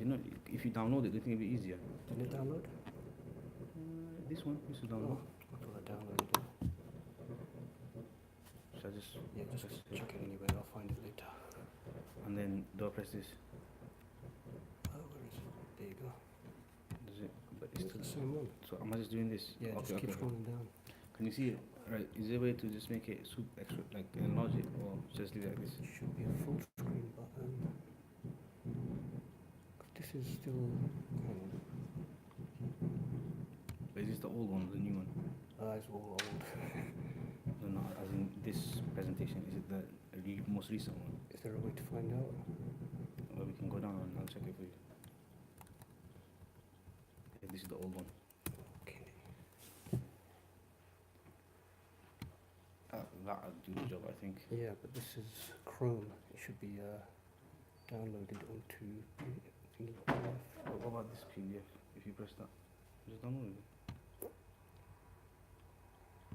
You know, if you download it, I think it'll be easier. Didn't it download? This one, this is download. I thought I downloaded it. Should I just Yeah, just press it? check it anyway. I'll find it later. And then do I press this? Oh, where is it? There you go. Does it? But It's it's the still. same one. So am I just doing this? Yeah, Okay, just keep okay. scrolling down. Can you see it? Right. Is there a way to just make it extra, like enlarge it, or just leave it like this? It should be a full screen button. This is still. Hang on. But is this the old one or the new one? It's all old. No, no. As in this presentation, is it the most recent one? Is there a way to find out? Or we can go down and I'll check it for you. Yeah, this is the old one. Okay. That'll do the job, I think. Yeah, but this is Chrome. It should be downloaded onto PDF. What about this PDF? If you press that, just download it.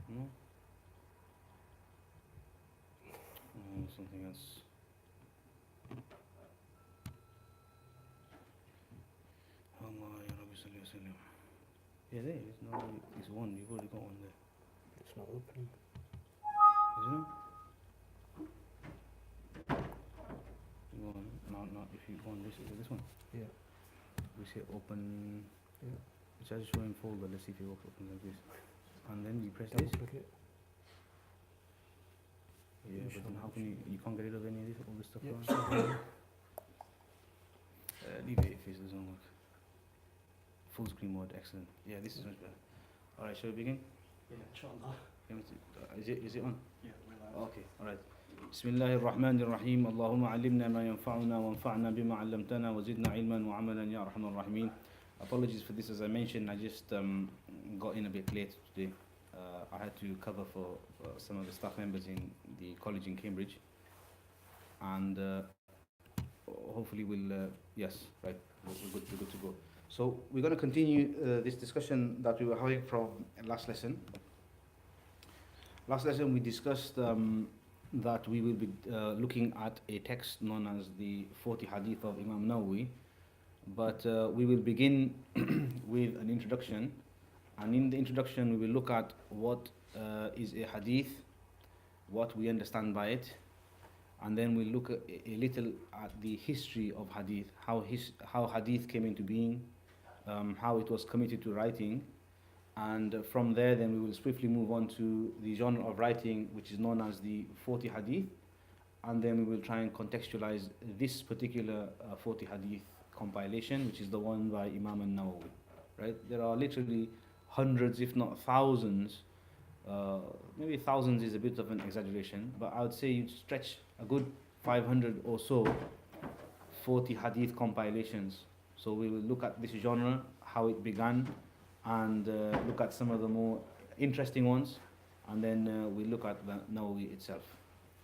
No? Something else. Allah ya Rabbi salli wa sallim. Yeah, there it is. No, it's one. You've already got one there. It's not opening. Isn't it? Go on. No, if you go on this, is it this one? Yeah. We say open. Yeah. It's just showing folder. Let's see if it works open like this. And then you press Double this. click it. Yeah, but then how can you can't get rid of any of this, all this stuff? Yeah. around? Leave it if it doesn't work. Full screen mode, excellent. Yeah, this is much better. All right, shall we begin? Yeah, inshallah. Is it on? Yeah, we're live. Okay, all right. بسم الله الرحمن الرحيم اللهم علمنا ما ينفعنا وانفعنا بما علمتنا وزدنا علما وعملا يا أرحم الراحمين. Apologies for this, as I mentioned, I just got in a bit late today. I had to cover for some of the staff members in the college in Cambridge, and hopefully yes, right, we're good to go. So we're going to continue this discussion that we were having from last lesson. Last lesson we discussed that we will be looking at a text known as the 40 Hadith of Imam Nawawi, but we will begin with an introduction, and in the introduction we will look at what is a Hadith, what we understand by it, and then we'll look a little at the history of Hadith, how Hadith came into being, how it was committed to writing, and from there then we will swiftly move on to the genre of writing which is known as the 40 Hadith, and then we will try and contextualize this particular 40 Hadith compilation, which is the one by Imam Nawawi. Right? There are literally hundreds, if not thousands, maybe thousands is a bit of an exaggeration, but I would say you'd stretch a good 500 or so 40 Hadith compilations. So we will look at this genre, how it began, and look at some of the more interesting ones, and then we look at the Nawawi itself.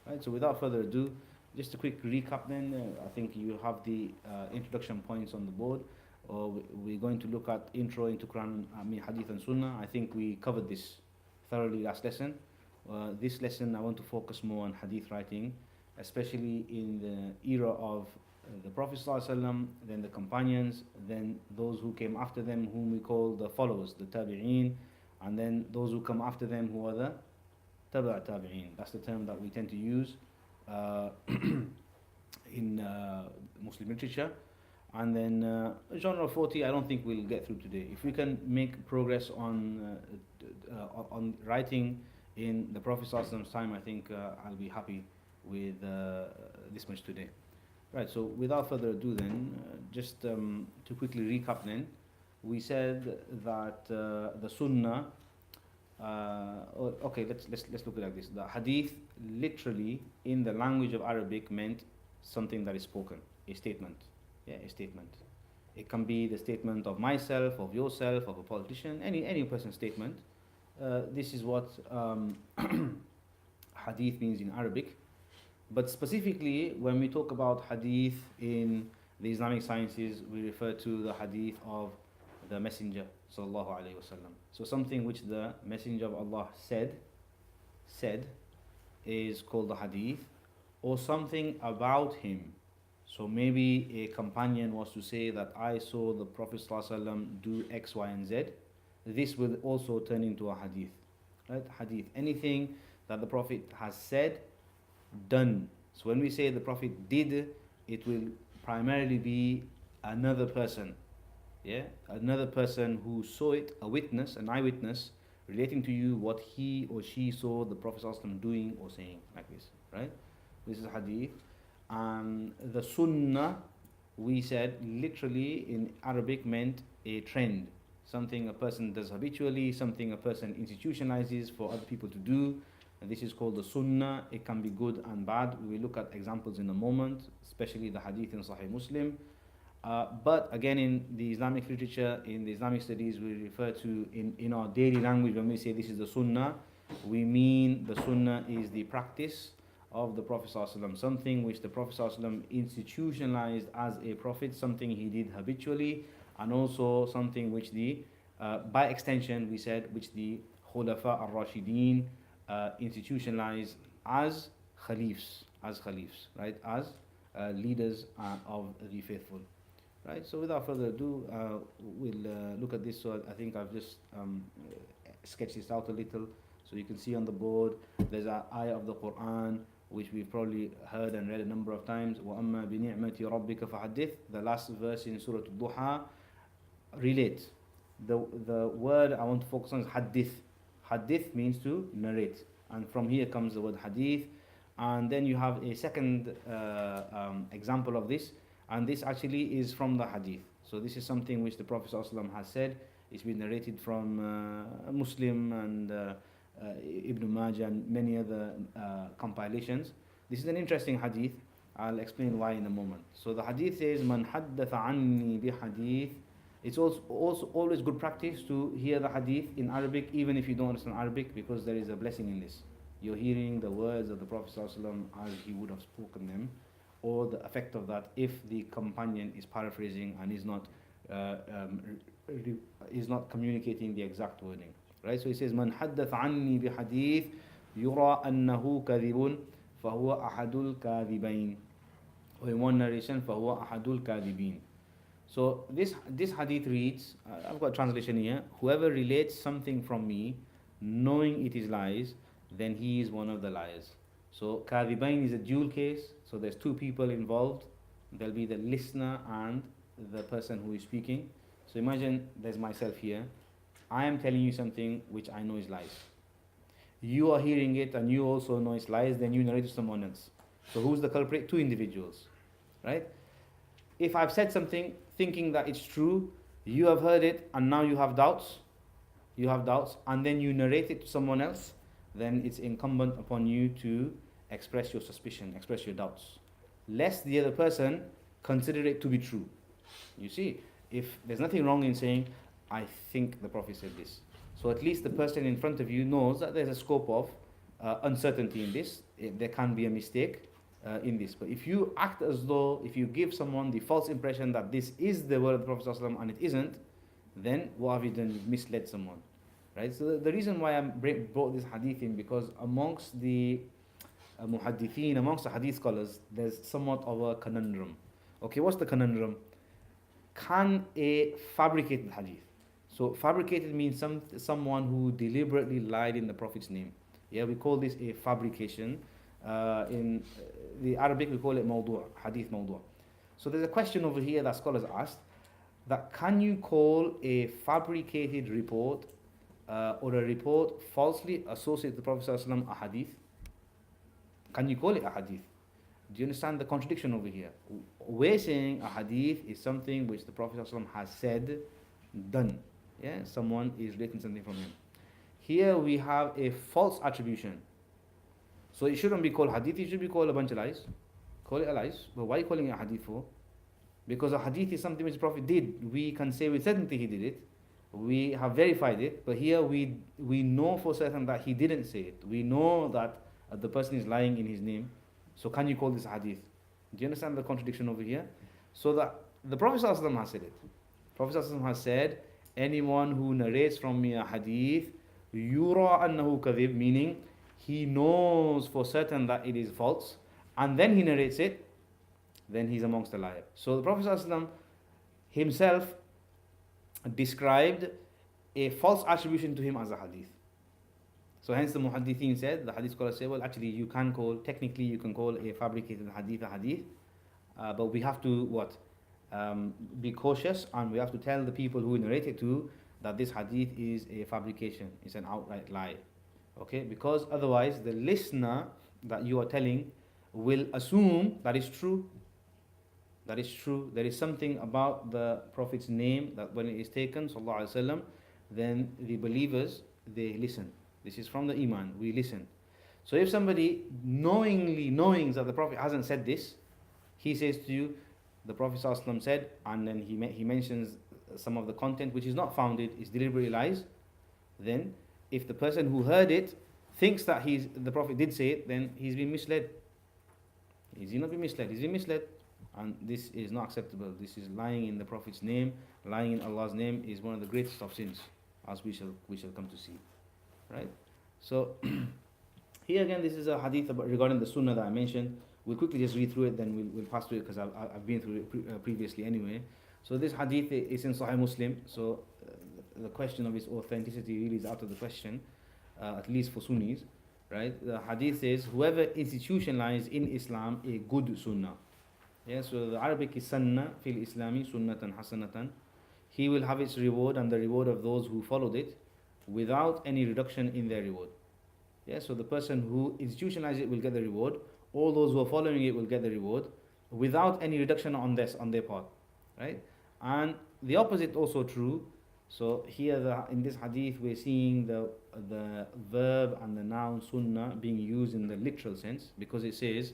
Right, so without further ado, just a quick recap then. I think you have the introduction points on the board. We're going to look at intro into Quran, Hadith and Sunnah. I think we covered this thoroughly last lesson. This lesson I want to focus more on Hadith writing, especially in the era of the Prophet ﷺ, then the companions, then those who came after them, whom we call the followers, the tabi'een, and then those who come after them, who are the tabi'een. That's the term that we tend to use in Muslim literature. And then genre 40, I don't think we'll get through today. If we can make progress on writing in the Prophet ﷺ's time, I think I'll be happy with this much today. Right, so without further ado then, just to quickly recap then, we said that the Sunnah, okay, let's look at it like this. The Hadith literally in the language of Arabic meant something that is spoken, a statement. Yeah, a statement. It can be the statement of myself, of yourself, of a politician, any person's statement. This is what Hadith means in Arabic. But specifically, when we talk about hadith in the Islamic sciences, we refer to the hadith of the Messenger sallallahu alaihi wasallam. So something which the Messenger of Allah said is called the hadith, or something about him. So maybe a companion was to say that I saw the Prophet ﷺ do X, Y, and Z. This will also turn into a hadith. Right? Hadith. Anything that the Prophet has said, done. So when we say the Prophet did, it will primarily be another person. Yeah? Another person who saw it, a witness, an eyewitness, relating to you what he or she saw the Prophet ﷺ doing or saying, like this. Right? This is hadith. The sunnah, we said literally in Arabic meant a trend, something a person does habitually, something a person institutionalizes for other people to do. And this is called the sunnah. It can be good and bad. We will look at examples in a moment, especially the hadith in Sahih Muslim. But again, in the Islamic literature, in the Islamic studies, we refer to in our daily language when we say this is the sunnah, we mean the sunnah is the practice of the Prophet ﷺ, something which the Prophet ﷺ institutionalized as a prophet, something he did habitually, and also something which by extension, we said, which the Khulafa al-Rashideen institutionalized as khalifs, right, as leaders of the faithful. Right, so without further ado, we'll look at this. So I think I've just sketched this out a little, so you can see on the board. There's an ayah of the Quran which we've probably heard and read a number of times. وَأَمَّا بِنِعْمَةِ رَبِّكَ فَحَدِّثْ. The last verse in Surah Al-Duha. Relate. The word I want to focus on is hadith. Hadith means to narrate, and from here comes the word hadith. And then you have a second example of this. And this actually is from the hadith. So this is something which the Prophet ﷺ has said. It's been narrated from Muslim and Ibn Majah and many other compilations. This is an interesting hadith. I'll explain why in a moment. So the hadith says, "Man haddatha anni bi hadith." It's also always good practice to hear the hadith in Arabic, even if you don't understand Arabic, because there is a blessing in this. You're hearing the words of the Prophet ﷺ as he would have spoken them, or the effect of that if the companion is paraphrasing and is not communicating the exact wording. Right? So he says, "Man haddath anni bi hadith yura annahu kadhibun fahuwa ahadul kadhibain." Or in one narration, fahuwa ahadul kadhibin. So this hadith reads, I've got a translation here, "Whoever relates something from me, knowing it is lies, then he is one of the liars." So kadhibain is a dual case. So there's two people involved. There'll be the listener and the person who is speaking. So imagine there's myself here. I am telling you something which I know is lies. You are hearing it and you also know it's lies, then you narrate to someone else. So who's the culprit? Two individuals. Right? If I've said something thinking that it's true, you have heard it and now you have doubts, and then you narrate it to someone else, then it's incumbent upon you to express your suspicion, express your doubts, lest the other person consider it to be true. You see, if there's nothing wrong in saying, "I think the Prophet said this," so at least the person in front of you knows that there's a scope of uncertainty in this. There can be a mistake in this. But if you act as though, if you give someone the false impression that this is the word of the Prophet ﷺ and it isn't, then what have you done? You've misled someone. Right? So the reason why I brought this hadith in, because amongst the muhaddithin, amongst the hadith scholars, there's somewhat of a conundrum. Okay, what's the conundrum? Can a fabricated hadith, so fabricated means someone who deliberately lied in the Prophet's name. Yeah, we call this a fabrication. In the Arabic we call it mawdu', hadith mawdu'. So there's a question over here that scholars asked, that can you call a fabricated report or a report falsely associated with the Prophet ﷺ a hadith? Can you call it a hadith? Do you understand the contradiction over here? We're saying a hadith is something which the Prophet ﷺ has said, done. Yeah, someone is relating something from him. Here we have a false attribution. So it shouldn't be called hadith, it should be called a bunch of lies. Call it a lies. But why are you calling it a hadith for? Because a hadith is something which the Prophet did. We can say with certainty he did it. We have verified it. But here we know for certain that he didn't say it. We know that the person is lying in his name. So can you call this hadith? Do you understand the contradiction over here? So that the Prophet ﷺ has said it. Prophet ﷺ has said, anyone who narrates from me a hadith, yura annahu kadhib, meaning he knows for certain that it is false, and then he narrates it, then he's amongst the liar. So the Prophet ﷺ himself described a false attribution to him as a hadith. So hence the muhaddithin said, the hadith scholars say, well, actually technically you can call a fabricated hadith a hadith, but we have to what? Be cautious, and we have to tell the people who we narrate it to that this hadith is a fabrication, it's an outright lie. Okay, because otherwise the listener that you are telling will assume that is true. That is true. There is something about the Prophet's name that when it is taken, sallallahu alaihi wasallam, then the believers, they listen. This is from the Iman, we listen. So if somebody knowing that the Prophet hasn't said this, he says to you, the Prophet sallallahu alaihi wasallam said, and then he mentions some of the content which is not founded, is deliberately lies, then if the person who heard it thinks that the Prophet did say it, then he's been misled. Is he not been misled? He's been misled. And this is not acceptable. This is lying in the Prophet's name, lying in Allah's name is one of the greatest of sins, as we shall come to see. Right? So here again, this is a hadith regarding the sunnah that I mentioned. We'll quickly just read through it, then we'll pass through it because I've been through it previously anyway. So this hadith is in Sahih Muslim. So the question of its authenticity really is out of the question, at least for Sunnis. Right? The hadith says, whoever institutionalized in Islam a good sunnah. Yeah, so the Arabic is sanna fil Islami sunnatan hasanatan. He will have its reward and the reward of those who followed it without any reduction in their reward. Yeah, so the person who institutionalized it will get the reward. All those who are following it will get the reward without any reduction on their part. Right? And the opposite also true. So here in this hadith we're seeing the verb and the noun sunnah being used in the literal sense, because it says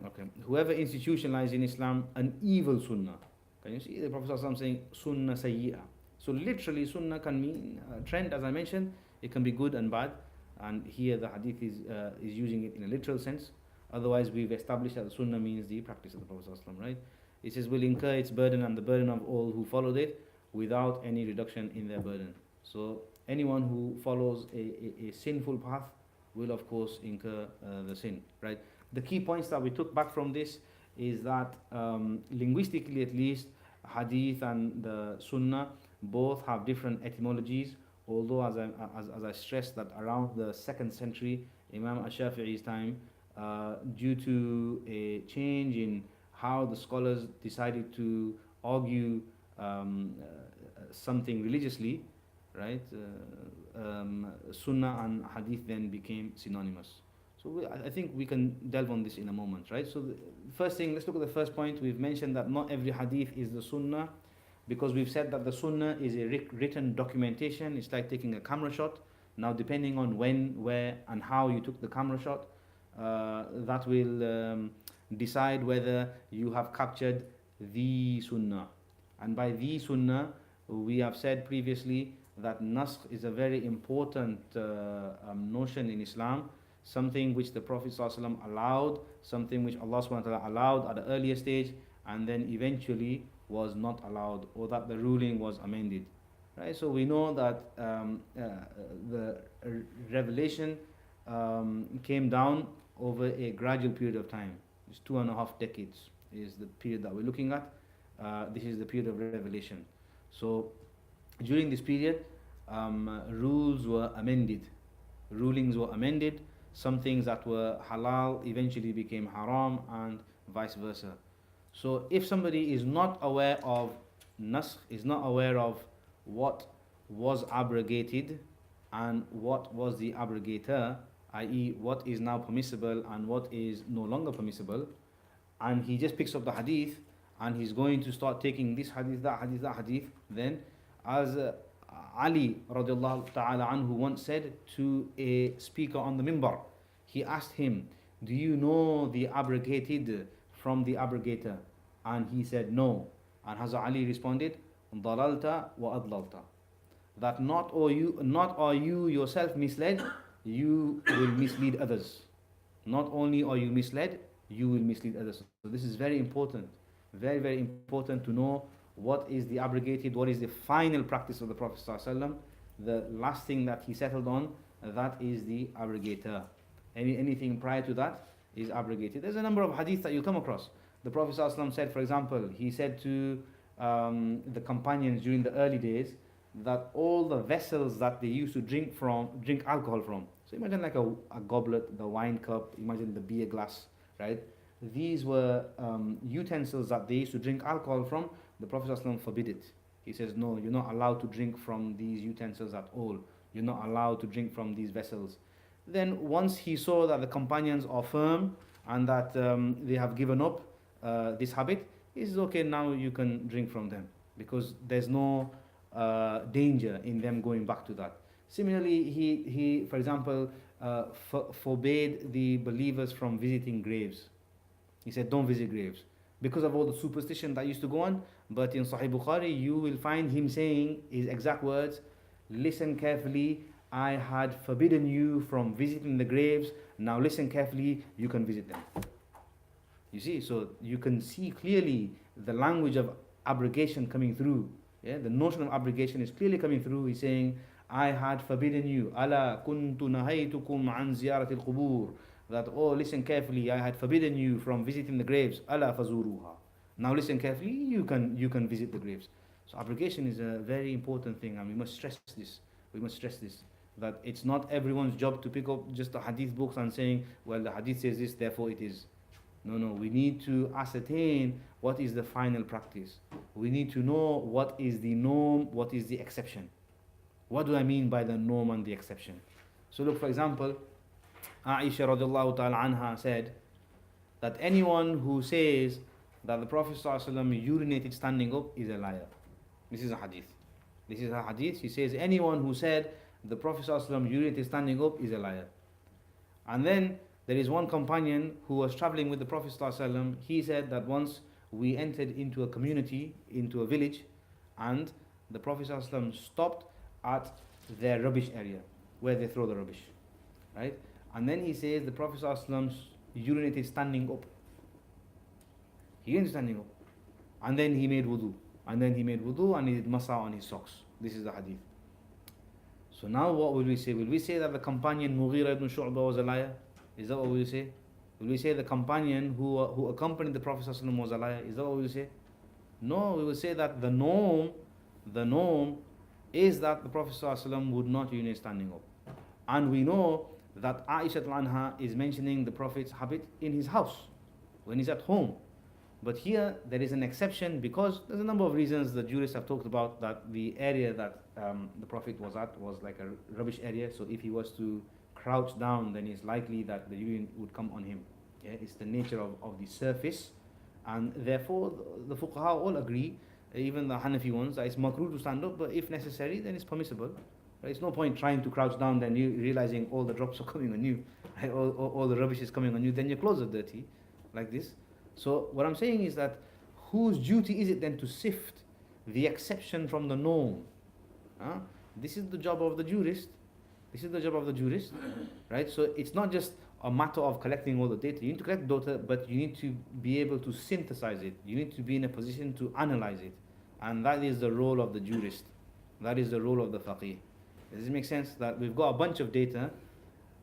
okay, whoever institutionalized in Islam an evil sunnah. Can you see the Prophet ﷺ saying sunnah sayyi'ah? So literally sunnah can mean trend, as I mentioned. It can be good and bad, and here the hadith is using it in a literal sense. Otherwise we've established that the sunnah means the practice of the Prophet ﷺ, right? It says will incur its burden and the burden of all who followed it without any reduction in their burden. So anyone who follows a sinful path will of course incur the sin, right? The key points that we took back from this is that linguistically at least, hadith and the sunnah both have different etymologies, although as I stressed that around the 2nd century, Imam Ash-Shafi'i's time, due to a change in how the scholars decided to argue something religiously, right? Sunnah and hadith then became synonymous. So I think we can delve on this in a moment, right? So the first thing, let's look at the first point. We've mentioned that not every hadith is the sunnah, because we've said that the sunnah is a written documentation. It's like taking a camera shot. Now depending on when, where and how you took the camera shot, that will decide whether you have captured the sunnah. And by the sunnah, we have said previously that naskh is a very important notion in Islam. Something which the Prophet ﷺ allowed, something which Allah subhanahu wa ta'ala allowed at an earlier stage, and then eventually was not allowed, or that the ruling was amended. Right? So we know that the revelation came down over a gradual period of time. It's 2.5 decades is the period that we're looking at. This is the period of revelation. So during this period, rules were amended, rulings were amended. Some things that were halal eventually became haram, and vice versa. So if somebody is not aware of naskh, is not aware of what was abrogated and what was the abrogator, i.e. what is now permissible and what is no longer permissible, and he just picks up the hadith and he's going to start taking this hadith, that hadith, that hadith, then as Ali radiallahu ta'ala anhu once said to a speaker on the minbar, he asked him, do you know the abrogated from the abrogator? And he said no. And Hazrat Ali responded, dalalta wa adlalta, that not are you yourself misled, you will mislead others. Not only are you misled, you will mislead others. So this is very important, very, very important to know what is the abrogated, what is the final practice of the Prophet ﷺ. The last thing that he settled on, that is the abrogator. Anything prior to that, is abrogated. There's a number of hadith that you'll come across. The Prophet ﷺ said, for example, he said to the companions during the early days that all the vessels that they used to drink alcohol from. So imagine like a goblet, the wine cup, imagine the beer glass, right? These were utensils that they used to drink alcohol from. The Prophet ﷺ forbid it. He says, no, you're not allowed to drink from these utensils at all. You're not allowed to drink from these vessels. Then once he saw that the companions are firm and that they have given up this habit, he says, okay, now you can drink from them because there's no danger in them going back to that. Similarly, he for example, forbade the believers from visiting graves. He said, don't visit graves because of all the superstition that used to go on. But in Sahih Bukhari, you will find him saying his exact words, listen carefully, I had forbidden you from visiting the graves. Now listen carefully, you can visit them. You see, so you can see clearly the language of abrogation coming through. Yeah, the notion of abrogation is clearly coming through. He's saying, I had forbidden you. Ala kuntu nahaytukum an ziyaratil qubur. That, oh, listen carefully, I had forbidden you from visiting the graves. Ala fazuruha. Now listen carefully, you can visit the graves. So abrogation is a very important thing, and we must stress this. We must stress this. That it's not everyone's job to pick up just the hadith books and saying, well, the hadith says this, therefore it is. No, we need to ascertain what is the final practice. We need to know what is the norm, what is the exception. What do I mean by the norm and the exception? So look, for example, Aisha radiallahu ta'ala anha said that anyone who says that the Prophet ﷺ urinated standing up is a liar. This is a hadith. This is a hadith. She says anyone who said the Prophet ﷺ urinated standing up is a liar. And then there is one companion who was traveling with the Prophet ﷺ. He said that once we entered into a community, into a village, and the Prophet ﷺ stopped at their rubbish area, where they throw the rubbish, right? And then he says the Prophet ﷺ urinated standing up. He urinated standing up. And then he made wudu. And then he made wudu and he did masa on his socks. This is the hadith. So now what will we say? Will we say that the companion Mughira ibn Shu'bah was a liar? Is that what we will say? Will we say the companion who accompanied the Prophet ﷺ was a liar? Is that what we will say? No, we will say that the norm is that the Prophet ﷺ would not urinate standing up. And we know that Aisha anha is mentioning the Prophet's habit in his house, when he's at home. But here there is an exception because there's a number of reasons the jurists have talked about, that the area that the Prophet was at was like a rubbish area. So if he was to crouch down, then it's likely that the urine would come on him. Yeah, it's the nature of the surface, and therefore the fuqaha all agree, even the Hanafi ones, that it's makruh to stand up, but if necessary, then it's permissible. Right? It's no point trying to crouch down, then you realizing all the drops are coming on you, right? all the rubbish is coming on you, then your clothes are dirty, like this. So what I'm saying is that whose duty is it then to sift the exception from the norm? This is the job of the jurist. This is the job of the jurist, right? So it's not just a matter of collecting all the data. You need to collect data, but you need to be able to synthesize it. You need to be in a position to analyze it. And that is the role of the jurist. That is the role of the faqih. Does it make sense? That we've got a bunch of data.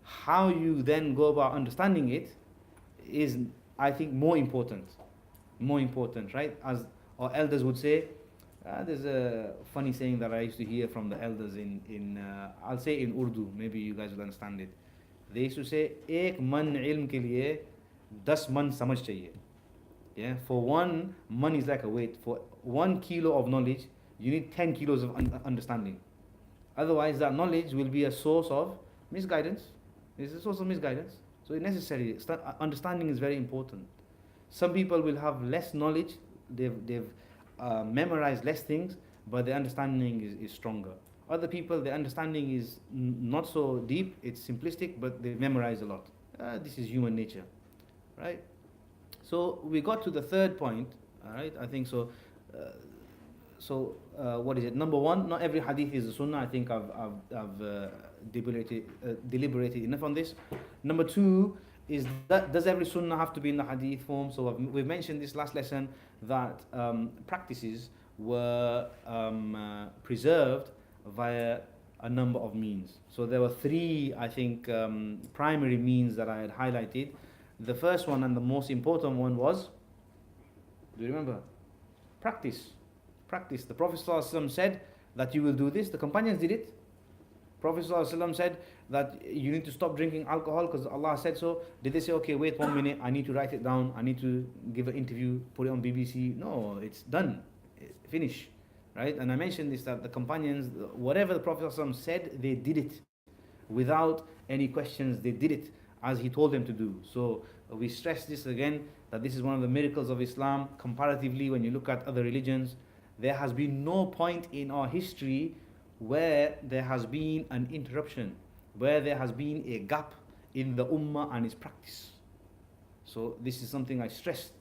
How you then go about understanding it is, I think, more important. More important, right? As our elders would say, there's a funny saying that I used to hear from the elders I'll say in Urdu, maybe you guys will understand it. They used to say, "Ek man ilm ke liye, 10 man samajh chahiye." Yeah, for 1 man is like a weight. For 1 kilo of knowledge, you need 10 kilos of understanding. Otherwise, that knowledge will be a source of misguidance. It's a source of misguidance. So it's necessary. Understanding is very important. Some people will have less knowledge. They've memorized less things, but their understanding is stronger. Other people, their understanding is not so deep. It's simplistic, but they memorize a lot. This is human nature, right? So we got to the third point. All right, I think so. What is it? Number one, not every hadith is a sunnah. I think I've deliberated enough on this. Number two is that does every sunnah have to be in the hadith form? So we've mentioned this last lesson that practices were preserved via a number of means. So there were 3, I think, primary means that I had highlighted. The first one and the most important one was, do you remember? Practice. Practice. The Prophet ﷺ said that you will do this. The companions did it. Prophet ﷺ said that you need to stop drinking alcohol because Allah said so. Did they say, okay, wait 1 minute, I need to write it down, I need to give an interview, put it on BBC? No, it's done. Finish. Right? And I mentioned this, that the companions, whatever the Prophet ﷺ said, they did it. Without any questions, they did it as he told them to do. So we stress this again, that this is one of the miracles of Islam. Comparatively, when you look at other religions, there has been no point in our history where there has been an interruption, where there has been a gap in the ummah and its practice. So this is something I stressed,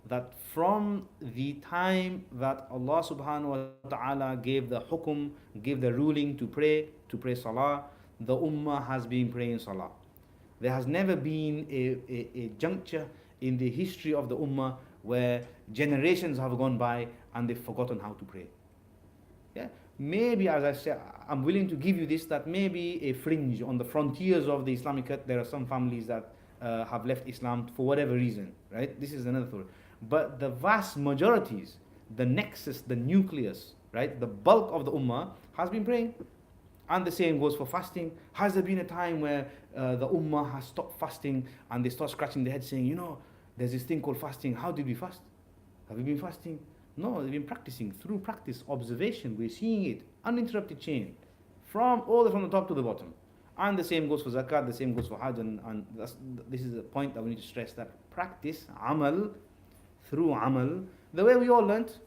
that from the time that Allah subhanahu wa ta'ala gave the hukum, gave the ruling to pray salah, the ummah has been praying salah. There has never been a juncture in the history of the ummah where generations have gone by and they've forgotten how to pray. Yeah? Maybe, as I said, I'm willing to give you this, that maybe a fringe on the frontiers of the Islamic earth, there are some families that have left Islam for whatever reason, right? This is another story. But the vast majorities, the nexus, the nucleus, right, the bulk of the ummah has been praying. And the same goes for fasting. Has there been a time where the ummah has stopped fasting and they start scratching their head saying, you know, there's this thing called fasting. How did we fast? Have we been fasting? No, they've been practicing. Through practice, observation, we're seeing it. Uninterrupted chain. From all the way from the top to the bottom. And the same goes for zakat, the same goes for hajj. And this is a point that we need to stress, that practice, amal, through amal, the way we all learnt.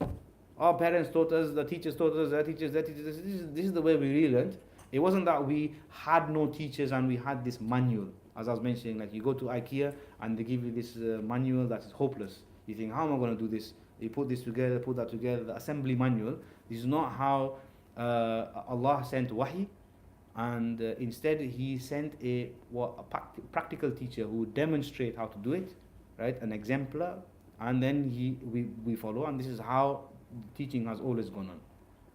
Our parents taught us, the teachers taught us, their teachers. This is the way we really learnt. It wasn't that we had no teachers and we had this manual. As I was mentioning, like you go to IKEA and they give you this manual that is hopeless. You think, how am I going to do this? You put this together, put that together, the assembly manual. This is not how Allah sent wahi. And instead He sent a practical teacher who would demonstrate how to do it, right? An exemplar. And then we follow. And this is how teaching has always gone on.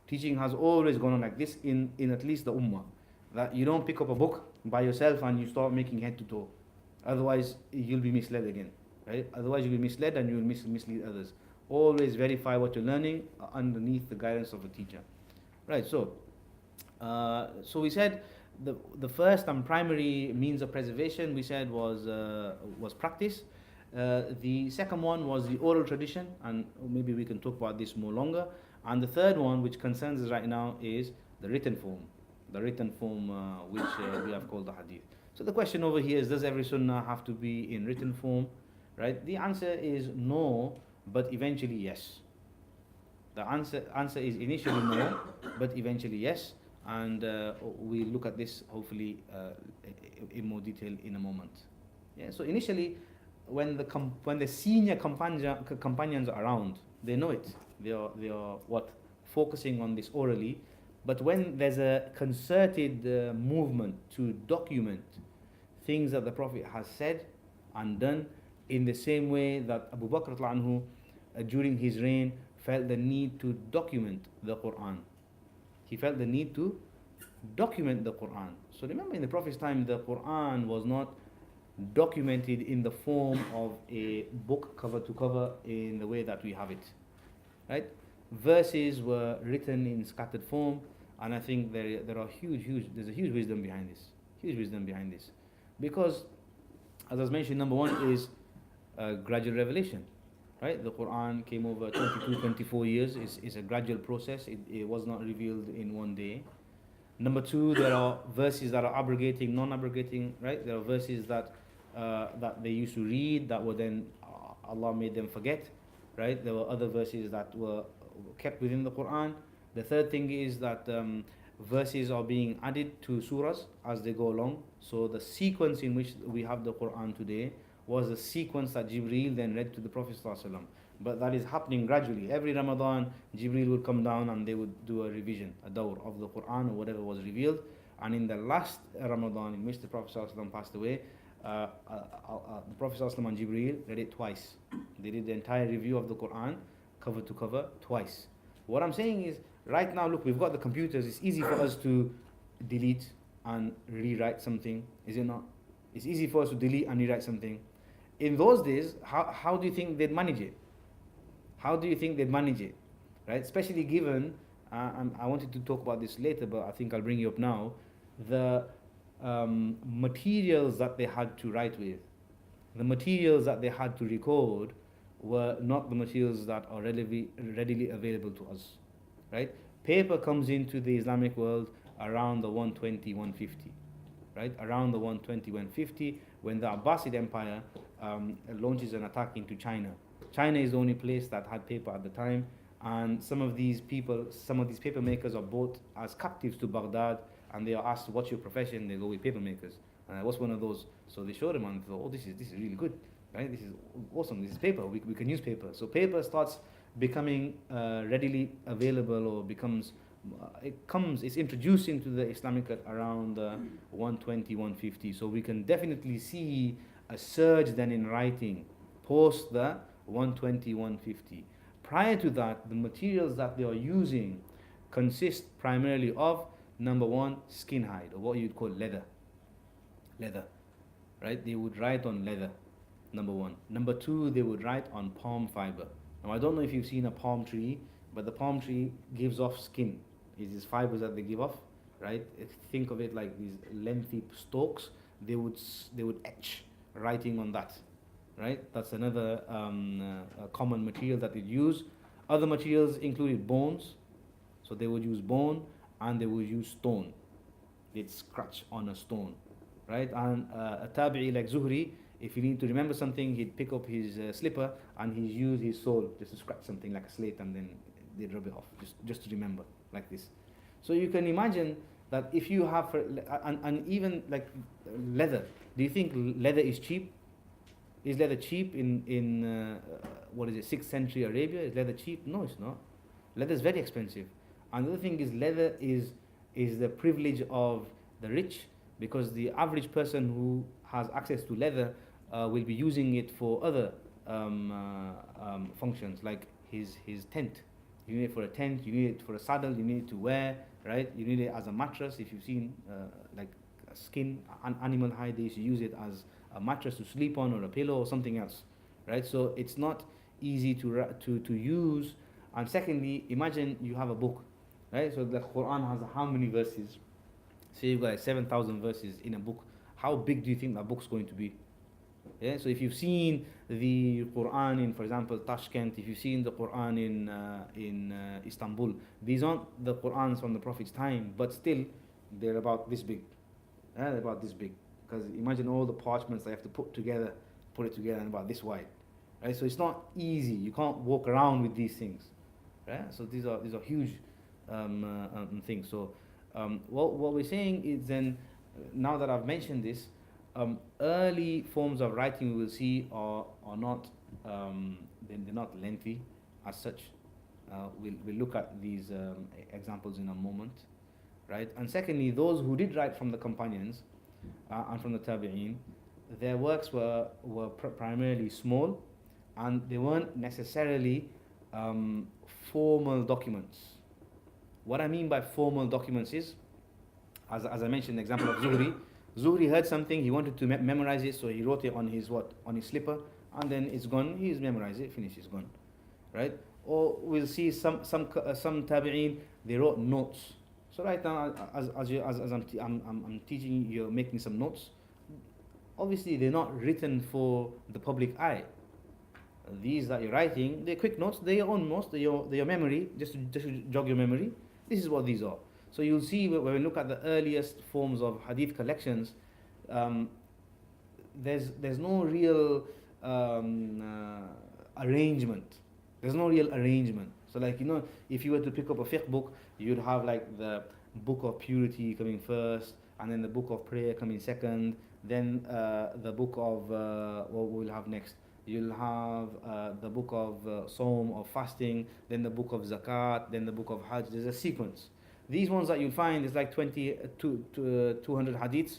Teaching has always gone on like this in at least the ummah. That you don't pick up a book by yourself and you start making head to toe. Otherwise, you'll be misled again. Right? Otherwise, you'll be misled and you'll mislead others. Always verify what you're learning underneath the guidance of a teacher. Right, so we said the first and primary means of preservation, we said, was practice. The second one was the oral tradition, and maybe we can talk about this more longer. And the third one, which concerns us right now, is the written form. The written form, which we have called the hadith. So the question over here is, does every sunnah have to be in written form? Right? The answer is no, but eventually yes. The answer is initially no, but eventually yes. And we'll look at this hopefully in more detail in a moment. Yeah. So initially, when the senior companions are around, they know it. They are focusing on this orally. But when there's a concerted movement to document things that the Prophet has said and done, in the same way that Abu Bakr anhu, during his reign, felt the need to document the Quran. He felt the need to document the Quran. So remember, in the Prophet's time, the Quran was not documented in the form of a book cover to cover in the way that we have it. Right? Verses were written in scattered form, and I think there's a huge wisdom behind this. Huge wisdom behind this. Because, as I was mentioning, number one is gradual revelation. Right? The Quran came over 22, 24 years. It's a gradual process. It was not revealed in one day. Number two, there are verses that are abrogating, non-abrogating. Right? There are verses that they used to read that were then Allah made them forget. Right? There were other verses that were kept within the Quran. The third thing is that verses are being added to surahs as they go along. So the sequence in which we have the Quran today was the sequence that Jibreel then read to the Prophet ﷺ. But that is happening gradually. Every Ramadan, Jibreel would come down and they would do a revision, a dawr of the Quran or whatever was revealed. And in the last Ramadan in which the Prophet ﷺ passed away, the Prophet ﷺ and Jibreel read it twice. They did the entire review of the Quran, cover to cover, twice. What I'm saying is, right now, look, we've got the computers. It's easy for us to delete and rewrite something, is it not? It's easy for us to delete and rewrite something. in those days, how do you think they'd manage it? How do you think they'd manage it? Right? Especially given, I wanted to talk about this later, but I think I'll bring you up now. The materials that they had to write with, the materials that they had to record, were not the materials that are readily available to us. Right? Paper comes into the Islamic world around the 120, 150. Right? Around the 120, 150, when the Abbasid Empire launches an attack into China. China is the only place that had paper at the time, and some of these people, some of these paper makers are brought as captives to Baghdad, and they are asked, "What's your profession?" They go, "We're paper makers." What's one of those? So they show them, and they thought, "Oh, this is really good, right? This is awesome. This is paper. We can use paper." So paper starts becoming readily available, or becomes it's introduced into the Islamic around 120, 150. So we can definitely see a surge then in writing post the 120, 150. Prior to that, the materials that they are using consist primarily of, number one, skin hide, or what you'd call leather. Leather, right? They would write on leather, number one. Number two, they would write on palm fiber. Now, I don't know if you've seen a palm tree, but the palm tree gives off skin. It's these fibers that they give off, right? Think of it like these lengthy stalks. They would etch writing on that, right? That's another common material that they use. Other materials included bones, so they would use bone, and they would use stone. They'd scratch on a stone, right? And a tabi'i like Zuhri, if he need to remember something, he'd pick up his slipper and he'd use his sole just to scratch something like a slate, and then they'd rub it off just to remember, like this. So you can imagine that if you have, and even like leather, do you think leather is cheap? Is leather cheap in what is it, 6th century Arabia? Is leather cheap? No, it's not. Leather is very expensive. And the other thing is, leather is the privilege of the rich, because the average person who has access to leather will be using it for other functions, like his tent. You need it for a tent, you need it for a saddle, you need it to wear, right? You need it as a mattress. If you've seen like skin, animal hide, they used to use it as a mattress to sleep on, or a pillow, or something else, right? So it's not easy to use. And secondly, imagine you have a book, right? So the Quran has how many verses? Say you've got like 7,000 verses in a book. How big do you think that book's going to be? Yeah. So if you've seen the Quran in, for example, Tashkent, if you've seen the Quran in Istanbul, these aren't the Qurans from the Prophet's time, but still they're about this big. Yeah, they're about this big. Because imagine all the parchments they have to put it together, and about this wide, right? So it's not easy. You can't walk around with these things, right? So these are huge things. So what we're saying is then, now that I've mentioned this, early forms of writing we will see are not they're not lengthy as such. We'll look at these examples in a moment, right? And secondly, those who did write from the companions and from the tabi'een, their works were primarily small, and they weren't necessarily formal documents. What I mean by formal documents is, as I mentioned, the example of Zuhri. Zuhri heard something, he wanted to memorize it, so he wrote it on his slipper, and then it's gone. He's memorized it, finished, it's gone, right? Or we'll see some tabi'een, they wrote notes. So right now, as I'm teaching you, you're making some notes. Obviously, they're not written for the public eye. These that you're writing, they're quick notes, they're your own notes, they're your memory, just to jog your memory. This is what these are. So you'll see when we look at the earliest forms of hadith collections, there's no real arrangement. There's no real arrangement. So like, if you were to pick up a fiqh book, you'd have like the book of purity coming first, and then the book of prayer coming second, then the book of what we'll have next. You'll have the book of Sawm, or fasting, then the book of Zakat, then the book of Hajj. There's a sequence. These ones that you'll find is like 200 hadiths,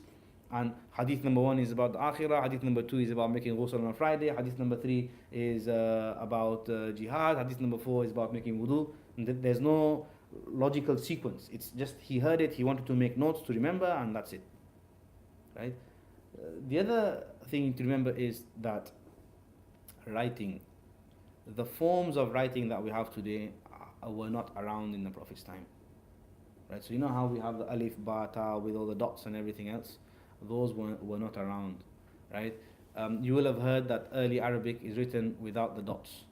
and hadith number 1 is about the akhirah, hadith number 2 is about making ghusl on a Friday, hadith number 3 is about jihad, hadith number 4 is about making wudu. There's no logical sequence. It's just he heard it, he wanted to make notes to remember, and that's it, right? The other thing to remember is that writing, the forms of writing that we have today were not around in the Prophet's time. Right? So you know how we have the alif, ba, ta with all the dots and everything else? Those were not around. Right? You will have heard that early Arabic is written without the dots.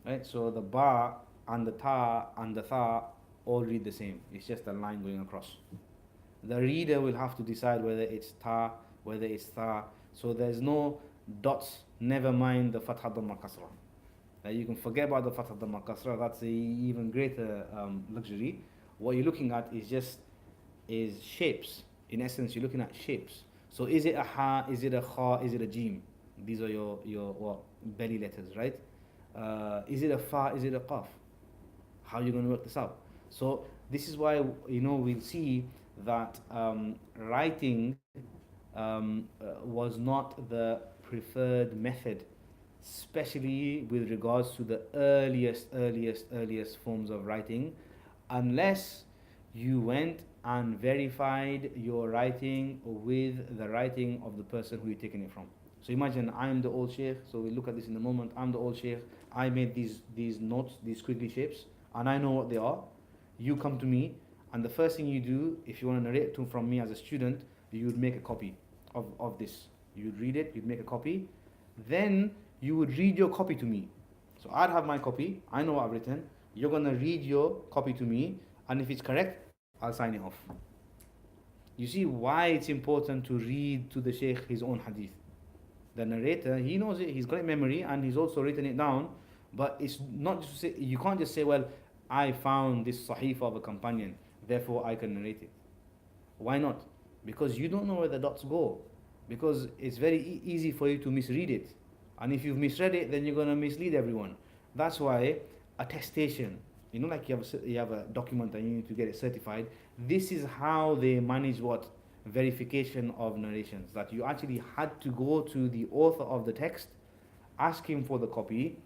Right? So the ba and the ta and the tha all read the same. It's just a line going across. The reader will have to decide whether it's ta, whether it's tha. So there's no dots, never mind the fatha dhamma kasra. You can forget about the fatha dhamma kasra, that's a even greater luxury. What you're looking at is shapes. In essence, you're looking at shapes. So is it a ha, is it a kha, is it a jim? These are your what, belly letters, right? Is it a fa, is it a qaf? How are you going to work this out? So this is why we'll see that writing was not the preferred method, especially with regards to the earliest forms of writing, unless you went and verified your writing with the writing of the person who you're taking it from. So imagine I'm the old sheikh, so we'll look at this in a moment. I'm the old sheikh, I made these notes, these squiggly shapes, and I know what they are. You come to me, and the first thing you do, if you want to narrate from me as a student, you would make a copy of this. You'd read it, you'd make a copy, then you would read your copy to me. So I'd have my copy, I know what I've written, you're going to read your copy to me, and if it's correct, I'll sign it off. You see why it's important to read to the sheikh his own hadith. The narrator, he knows it, he's got it in memory, and he's also written it down, but it's not just to say, you can't just say, well, I found this sahifa of a companion, therefore I can narrate it. Why not? Because you don't know where the dots go. Because it's very easy for you to misread it. And if you've misread it, then you're going to mislead everyone. That's why attestation, like you have a document and you need to get it certified. This is how they manage what? Verification of narrations. That you actually had to go to the author of the text, ask him for the copy,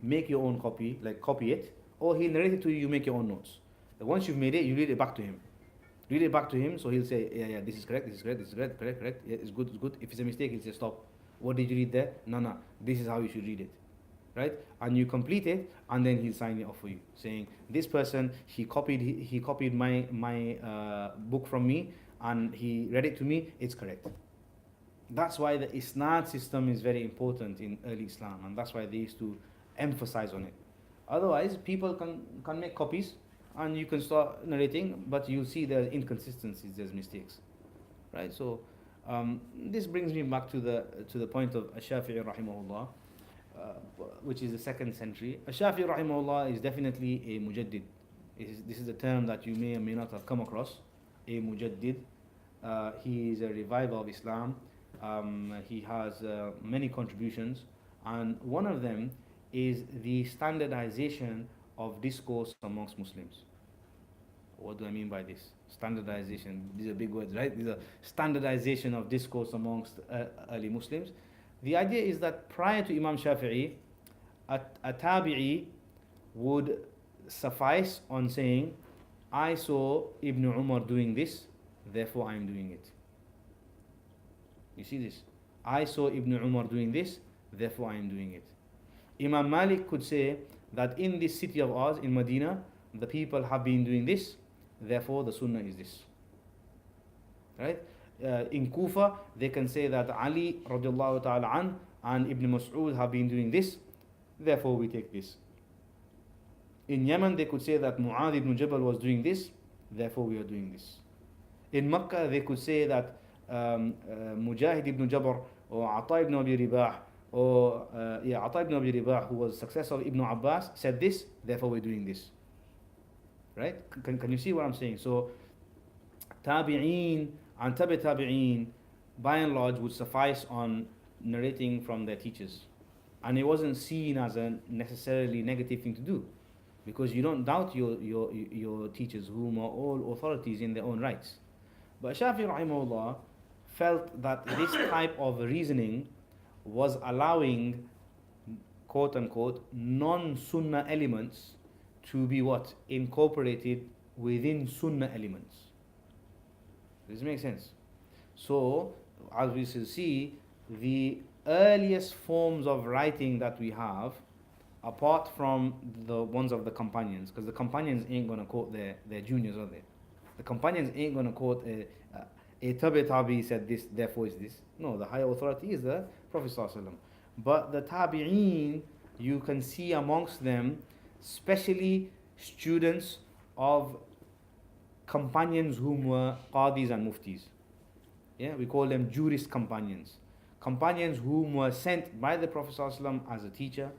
make your own copy, like copy it, or he'll narrate it to you, you make your own notes. Once you've made it, you read it back to him. Read it back to him, so he'll say, yeah, this is correct, this is correct, this is correct, correct, yeah, it's good, it's good. If it's a mistake, he'll say, stop. What did you read there? No, this is how you should read it. Right? And you complete it, and then he'll sign it off for you, saying, this person, he copied my book from me, and he read it to me, it's correct. That's why the isnad system is very important in early Islam, and that's why they used to emphasize on it. Otherwise, people can make copies, and you can start narrating, but you'll see there's inconsistencies, there's mistakes, right? So this brings me back to the point of Ash-Shafi'i rahimahullah, which is the 2nd century. Ash-Shafi'i rahimahullah is definitely a mujaddid. This is a term that you may or may not have come across. A mujaddid. He is a reviver of Islam. He has many contributions, and one of them is the standardization of discourse amongst Muslims. What do I mean by this? Standardization. These are big words, right? These are standardization of discourse amongst early Muslims. The idea is that prior to Imam Shafi'i, a tabi'i would suffice on saying, I saw Ibn Umar doing this, therefore I am doing it. You see this? I saw Ibn Umar doing this, therefore I am doing it. Imam Malik could say that in this city of ours, in Medina, the people have been doing this, therefore the sunnah is this. Right? In Kufa, they can say that Ali radiallahu ta'ala an and Ibn Mas'ud have been doing this, therefore we take this. In Yemen, they could say that Mu'adh ibn Jabal was doing this, therefore we are doing this. In Makkah, they could say that Mujahid ibn Jabr or Ata ibn Abi Ribah Ata ibn Abi Ribah, who was successor of Ibn Abbas, said this, therefore we're doing this. Right? Can you see what I'm saying? So tabi'een and tabi'een by and large would suffice on narrating from their teachers, and it wasn't seen as a necessarily negative thing to do, because you don't doubt your teachers, whom are all authorities in their own rights. But Shafi'i rahimahullah felt that this type of reasoning was allowing, quote unquote, non-sunnah elements to be what? Incorporated within sunnah elements. Does this make sense? So, as we shall see, the earliest forms of writing that we have, apart from the ones of the companions, because the companions ain't going to quote their juniors, are they? The companions ain't going to quote a tabi said this, therefore is this. No, the higher authority is the Prophet ﷺ. But the tabi'een, you can see amongst them, especially students of companions whom were qadis and muftis. Yeah, we call them jurist companions. Companions whom were sent by the Prophet ﷺ as a teacher,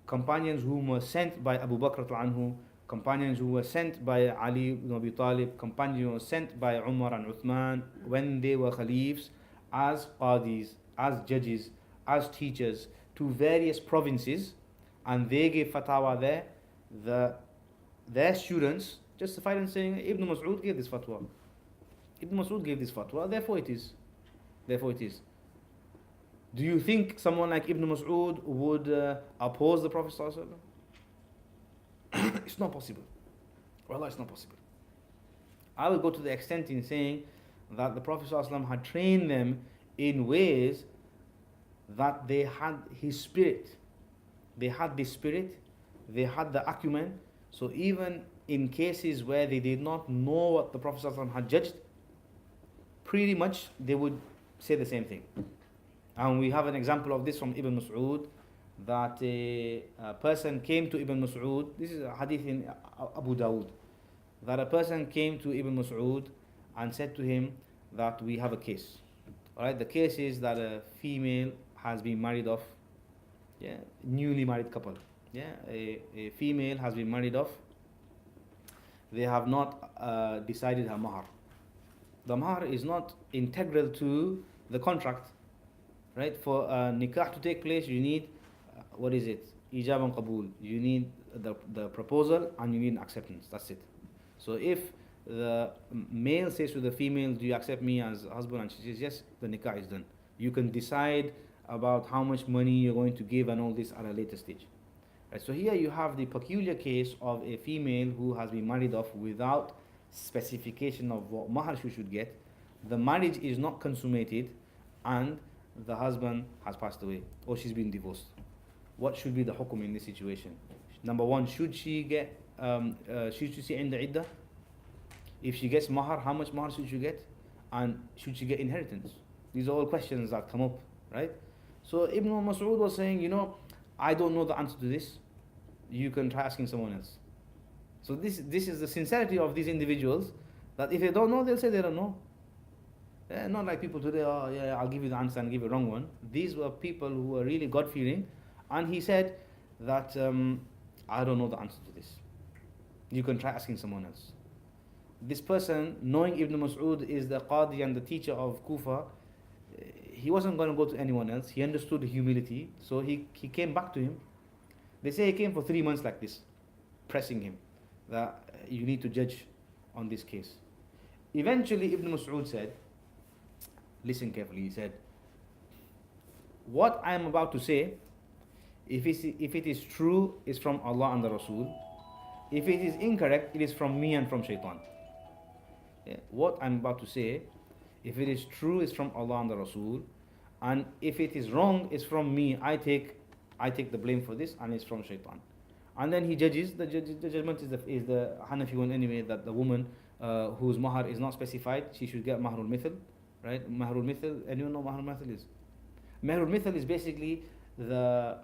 companions whom were sent by Abu Bakr anhu, companions who were sent by Ali ibn Abi Talib, companions who were sent by Umar and Uthman when they were caliphs as qadis, as judges, as teachers to various provinces, and they gave fatwa there. Their students justified in saying Ibn Mas'ud gave this fatwa. Ibn Mas'ud gave this fatwa, therefore it is. Therefore it is. Do you think someone like Ibn Mas'ud would oppose the Prophet ﷺ? It's not possible. Wallah, it's not possible. I will go to the extent in saying that the Prophet ﷺ had trained them in ways that they had his spirit. They had the spirit, they had the acumen. So even in cases where they did not know what the Prophet ﷺ had judged, pretty much they would say the same thing. And we have an example of this from Ibn Mas'ud, that a person came to Ibn Mas'ud. This is a hadith in Abu Dawud, that a person came to Ibn Mas'ud and said to him that we have a case. Alright, the case is that a female has been married off, yeah, newly married couple. Yeah, a female has been married off. They have not decided her mahar. The mahar is not integral to the contract, right? For nikah to take place, you need what is it? Ijab and qabul. You need the proposal and you need an acceptance. That's it. So if the male says to the female, "Do you accept me as husband?" and she says yes, the nikah is done. You can decide about how much money you're going to give and all this at a later stage. Right, so here you have the peculiar case of a female who has been married off without specification of what mahar she should get. The marriage is not consummated and the husband has passed away or she's been divorced. What should be the hukum in this situation? Number one, should she get should she in the iddah? If she gets mahar, how much mahar should she get? And should she get inheritance? These are all questions that come up, right? So Ibn Mas'ud was saying, I don't know the answer to this. You can try asking someone else. So this is the sincerity of these individuals, that if they don't know, they'll say they don't know. Not like people today, oh yeah, I'll give you the answer and give you a wrong one. These were people who were really God-fearing. And he said that, I don't know the answer to this. You can try asking someone else. This person, knowing Ibn Mas'ud is the qadi and the teacher of Kufa, he wasn't going to go to anyone else. He understood humility, so he came back to him. They say he came for 3 months like this, pressing him that you need to judge on this case. Eventually Ibn Mas'ud said, listen carefully, he said, what I am about to say, if it is true, it's from Allah and the Rasul. If it is incorrect, it is from me and from shaitan. Yeah. What I'm about to say, if it is true, it's from Allah and the Rasul, and if it is wrong, it's from me. I take the blame for this, and it's from shaitan. And then he judges. The judgment is the Hanafi one anyway, that the woman whose mahar is not specified, she should get mahrul mithl, right? Mahrul mithl. Anyone know mahrul mithl is? Mahrul mithl is basically the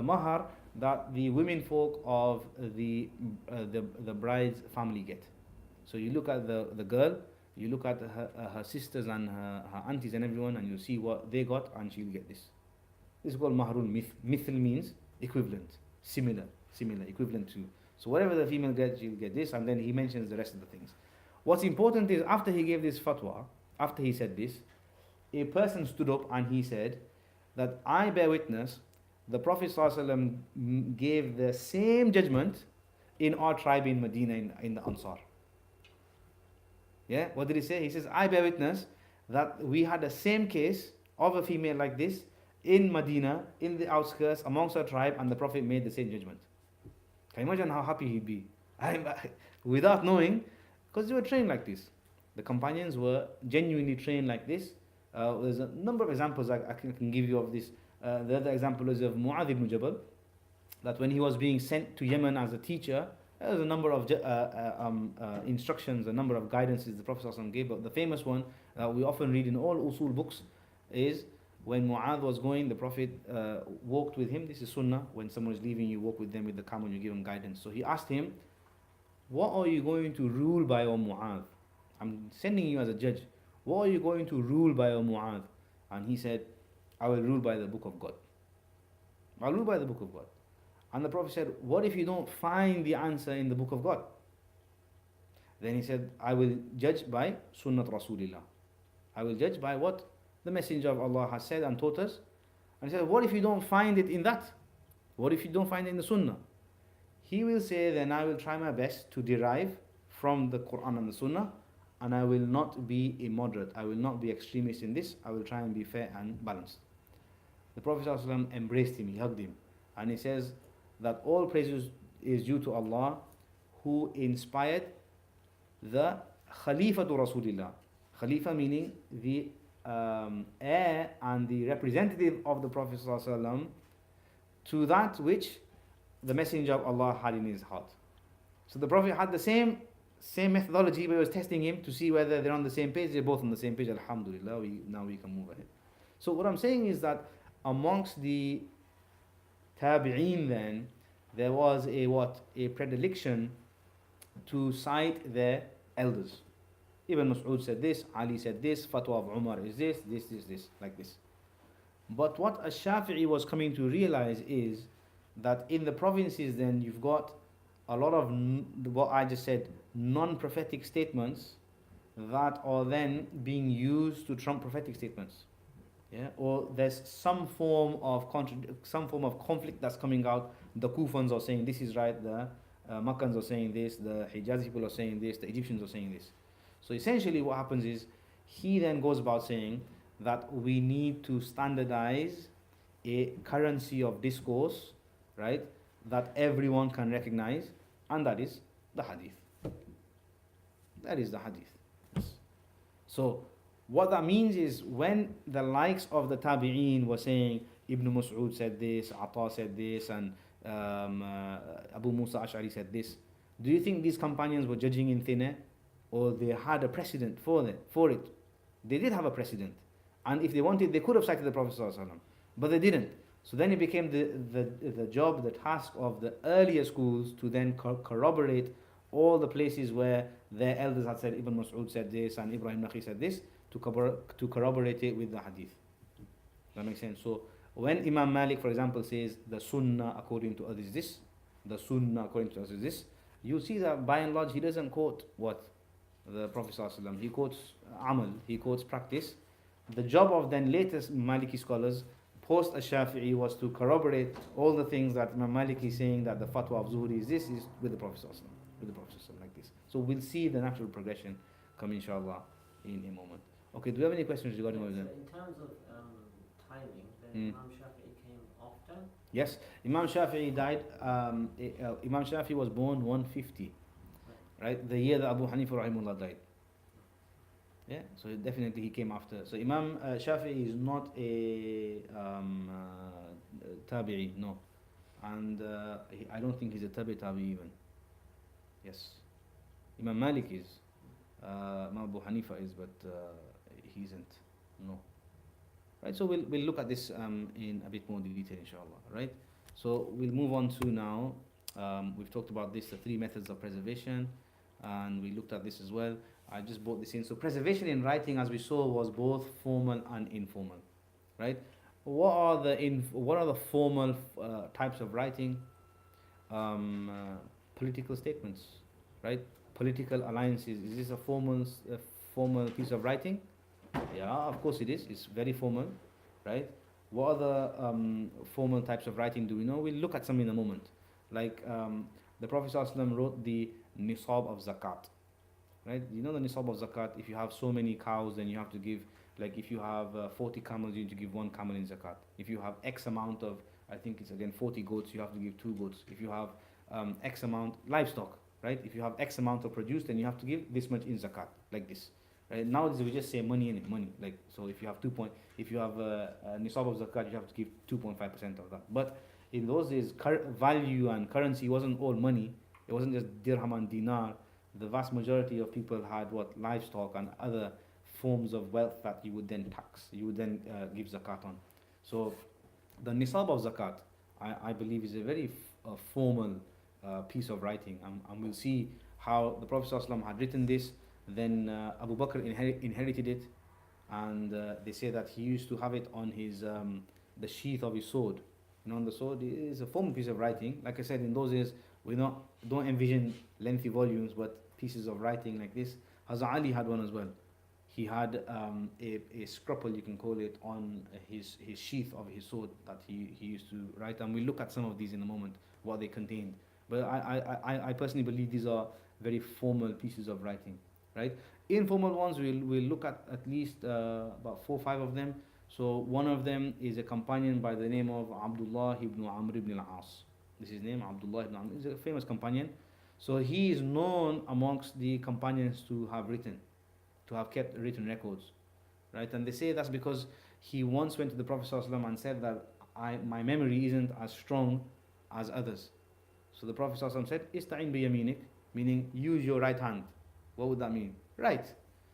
mahar that the women folk of the bride's family get. So you look at the girl, you look at her sisters and her aunties and everyone, and you see what they got, and she'll get this. This is called mahrul mithl. Mithl means equivalent, similar, equivalent to. So whatever the female gets, she'll get this, and then he mentions the rest of the things. What's important is after he gave this fatwa, after he said this, a person stood up and he said that I bear witness, the Prophet ﷺ gave the same judgment in our tribe in Medina in the Ansar. Yeah, what did he say? He says, I bear witness that we had the same case of a female like this in Medina, in the outskirts, amongst our tribe, and the Prophet made the same judgment. Can you imagine how happy he'd be? Without knowing, because they were trained like this. The companions were genuinely trained like this, There's a number of examples I can give you of this. The other example is of Mu'adh ibn Jabal, that when he was being sent to Yemen as a teacher, there was a number of instructions, a number of guidances the Prophet ﷺ gave. But the famous one that we often read in all usul books is when Mu'adh was going, the Prophet walked with him. This is sunnah. When someone is leaving, you walk with them with the camel, you give them guidance. So he asked him, what are you going to rule by, O Mu'adh? I'm sending you as a judge. What are you going to rule by, O Mu'adh? And he said, I will rule by the book of God. I'll rule by the book of God. And the Prophet said, what if you don't find the answer in the book of God? Then he said, I will judge by Sunnat Rasulillah. I will judge by what the Messenger of Allah has said and taught us. And he said, what if you don't find it in that? What if you don't find it in the Sunnah? He will say, then I will try my best to derive from the Quran and the Sunnah, and I will not be immoderate. I will not be extremist in this. I will try and be fair and balanced. The Prophet ﷺ embraced him, he hugged him, and he says that all praises is due to Allah who inspired the Khalifa to Rasulullah. Khalifa meaning the heir and the representative of the Prophet ﷺ to that which the Messenger of Allah had in his heart. So the Prophet had the same methodology, but he was testing him to see whether they're on the same page. They're both on the same page. Alhamdulillah, now we can move ahead. So what I'm saying is that amongst the tabi'een then, there was a predilection to cite their elders. Ibn Mas'ud said this, Ali said this, Fatwa of Umar is this, like this. But what Ash-Shafi'i was coming to realize is that in the provinces then you've got a lot of what I just said, non-prophetic statements that are then being used to trump prophetic statements. Yeah? Or there's some form of conflict that's coming out. The Kufans are saying this is right, the Makkans are saying this, the Hijazi people are saying this, the Egyptians are saying this. So essentially what happens is he then goes about saying that we need to standardize a currency of discourse, right, that everyone can recognize, and that is the hadith. That is the hadith. So what that means is when the likes of the tabi'een were saying Ibn Mas'ud said this, Ata said this, and Abu Musa Ash'ari said this, do you think these companions were judging in thin air, or they had a precedent for it? They did have a precedent, and if they wanted, they could have cited the Prophet ﷺ, but they didn't. So then it became the job, the task of the earlier schools to then corroborate all the places where their elders had said Ibn Mas'ud said this and Ibrahim Nakhi said this, to corroborate it with the hadith. That makes sense. So when Imam Malik, for example, says the Sunnah according to us is this, the Sunnah according to us is this, you'll see that by and large he doesn't quote what the Prophet ﷺ, he quotes Amal, he quotes practice. The job of then latest Maliki scholars post Ash-Shafi'i was to corroborate all the things that Imam Malik is saying, that the fatwa of Zuhri is this, is with the Prophet ﷺ, like this. So we'll see the natural progression come inshallah in a moment. Okay, do you have any questions regarding what we've done? In terms of timing, then Imam Shafi'i came after? Yes, Imam Shafi'i died, Imam Shafi'i was born 150, right? The year that Abu Hanifa rahimahullah died. Yeah, so definitely he came after. So Imam Shafi'i is not a tabi'i, no. And I don't think he's a tabi'i even. Yes. Imam Malik is, Imam Abu Hanifa is, but he isn't, no. Right, so we'll look at this in a bit more detail inshallah, right? So we'll move on to now, we've talked about this, the 3 methods of preservation, and we looked at this as well. I just brought this in. So preservation in writing, as we saw, was both formal and informal, right? What are the formal types of writing? Political statements, right? Political alliances. Is this a formal piece of writing? Yeah, of course it is. It's very formal, right? What other formal types of writing do we know? We'll look at some in a moment. Like the Prophet ﷺ wrote the nisab of zakat. Right? You know the nisab of zakat, if you have so many cows, then you have to give, like if you have 40 camels, you need to give 1 camel in zakat. If you have X amount of, I think it's again 40 goats, you have to give 2 goats. If you have X amount livestock, right? If you have X amount of produce, then you have to give this much in zakat, like this, Right? Nowadays we just say money in it, money. Like so, if you have a nisab of zakat, you have to give 2.5% of that. But in those days, value and currency wasn't all money. It wasn't just dirham and dinar. The vast majority of people had what livestock and other forms of wealth that you would then tax. You would then give zakat on. So the nisab of zakat, I believe, is a very formal piece of writing, and we'll see how the Prophet ﷺ had written this. Then Abu Bakr inherited it, and they say that he used to have it on his the sheath of his sword. You know, on the sword it is a formal piece of writing. Like I said, in those days we don't envision lengthy volumes, but pieces of writing like this. Hazrat Ali had one as well. He had a scruple, you can call it, on his sheath of his sword that he used to write. And we'll look at some of these in a moment, what they contained. But I personally believe these are very formal pieces of writing, right? Informal ones, we'll look at least about 4 or 5 of them. So one of them is a companion by the name of Abdullah ibn Amr ibn al-As. This is his name, Abdullah ibn Amr. He's a famous companion. So he is known amongst the companions to have kept written records, right? And they say that's because he once went to the Prophet ﷺ and said that my memory isn't as strong as others. So the Prophet ﷺ said, "Ista'in bi yaminik," meaning use your right hand. What would that mean? Right.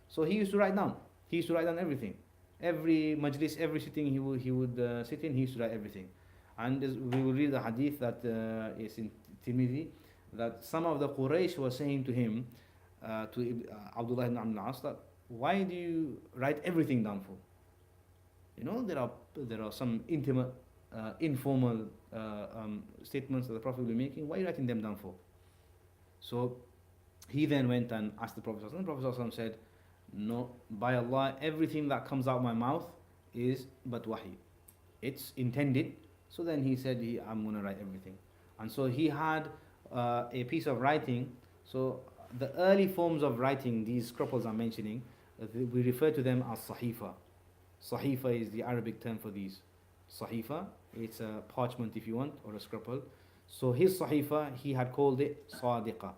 So he used to write down. He used to write down everything. Every majlis, every sitting he would sit in, he used to write everything. And we will read the hadith that is in Tirmidhi, that some of the Quraysh were saying to him, to Abdullah ibn Amr al-As, that why do you write everything down for? You know, there are some intimate, informal statements that the Prophet will be making. Why are you writing them down for? So he then went and asked the Prophet. The Prophet said, "No, by Allah, everything that comes out of my mouth is but wahi. It's intended." So then he said, "I'm going to write everything." And so he had a piece of writing. So the early forms of writing, these scruples I'm mentioning, we refer to them as sahifa. Sahifa is the Arabic term for these. Sahifa, it's a parchment if you want, or a scruple. So his sahifa, he had called it sadiqa.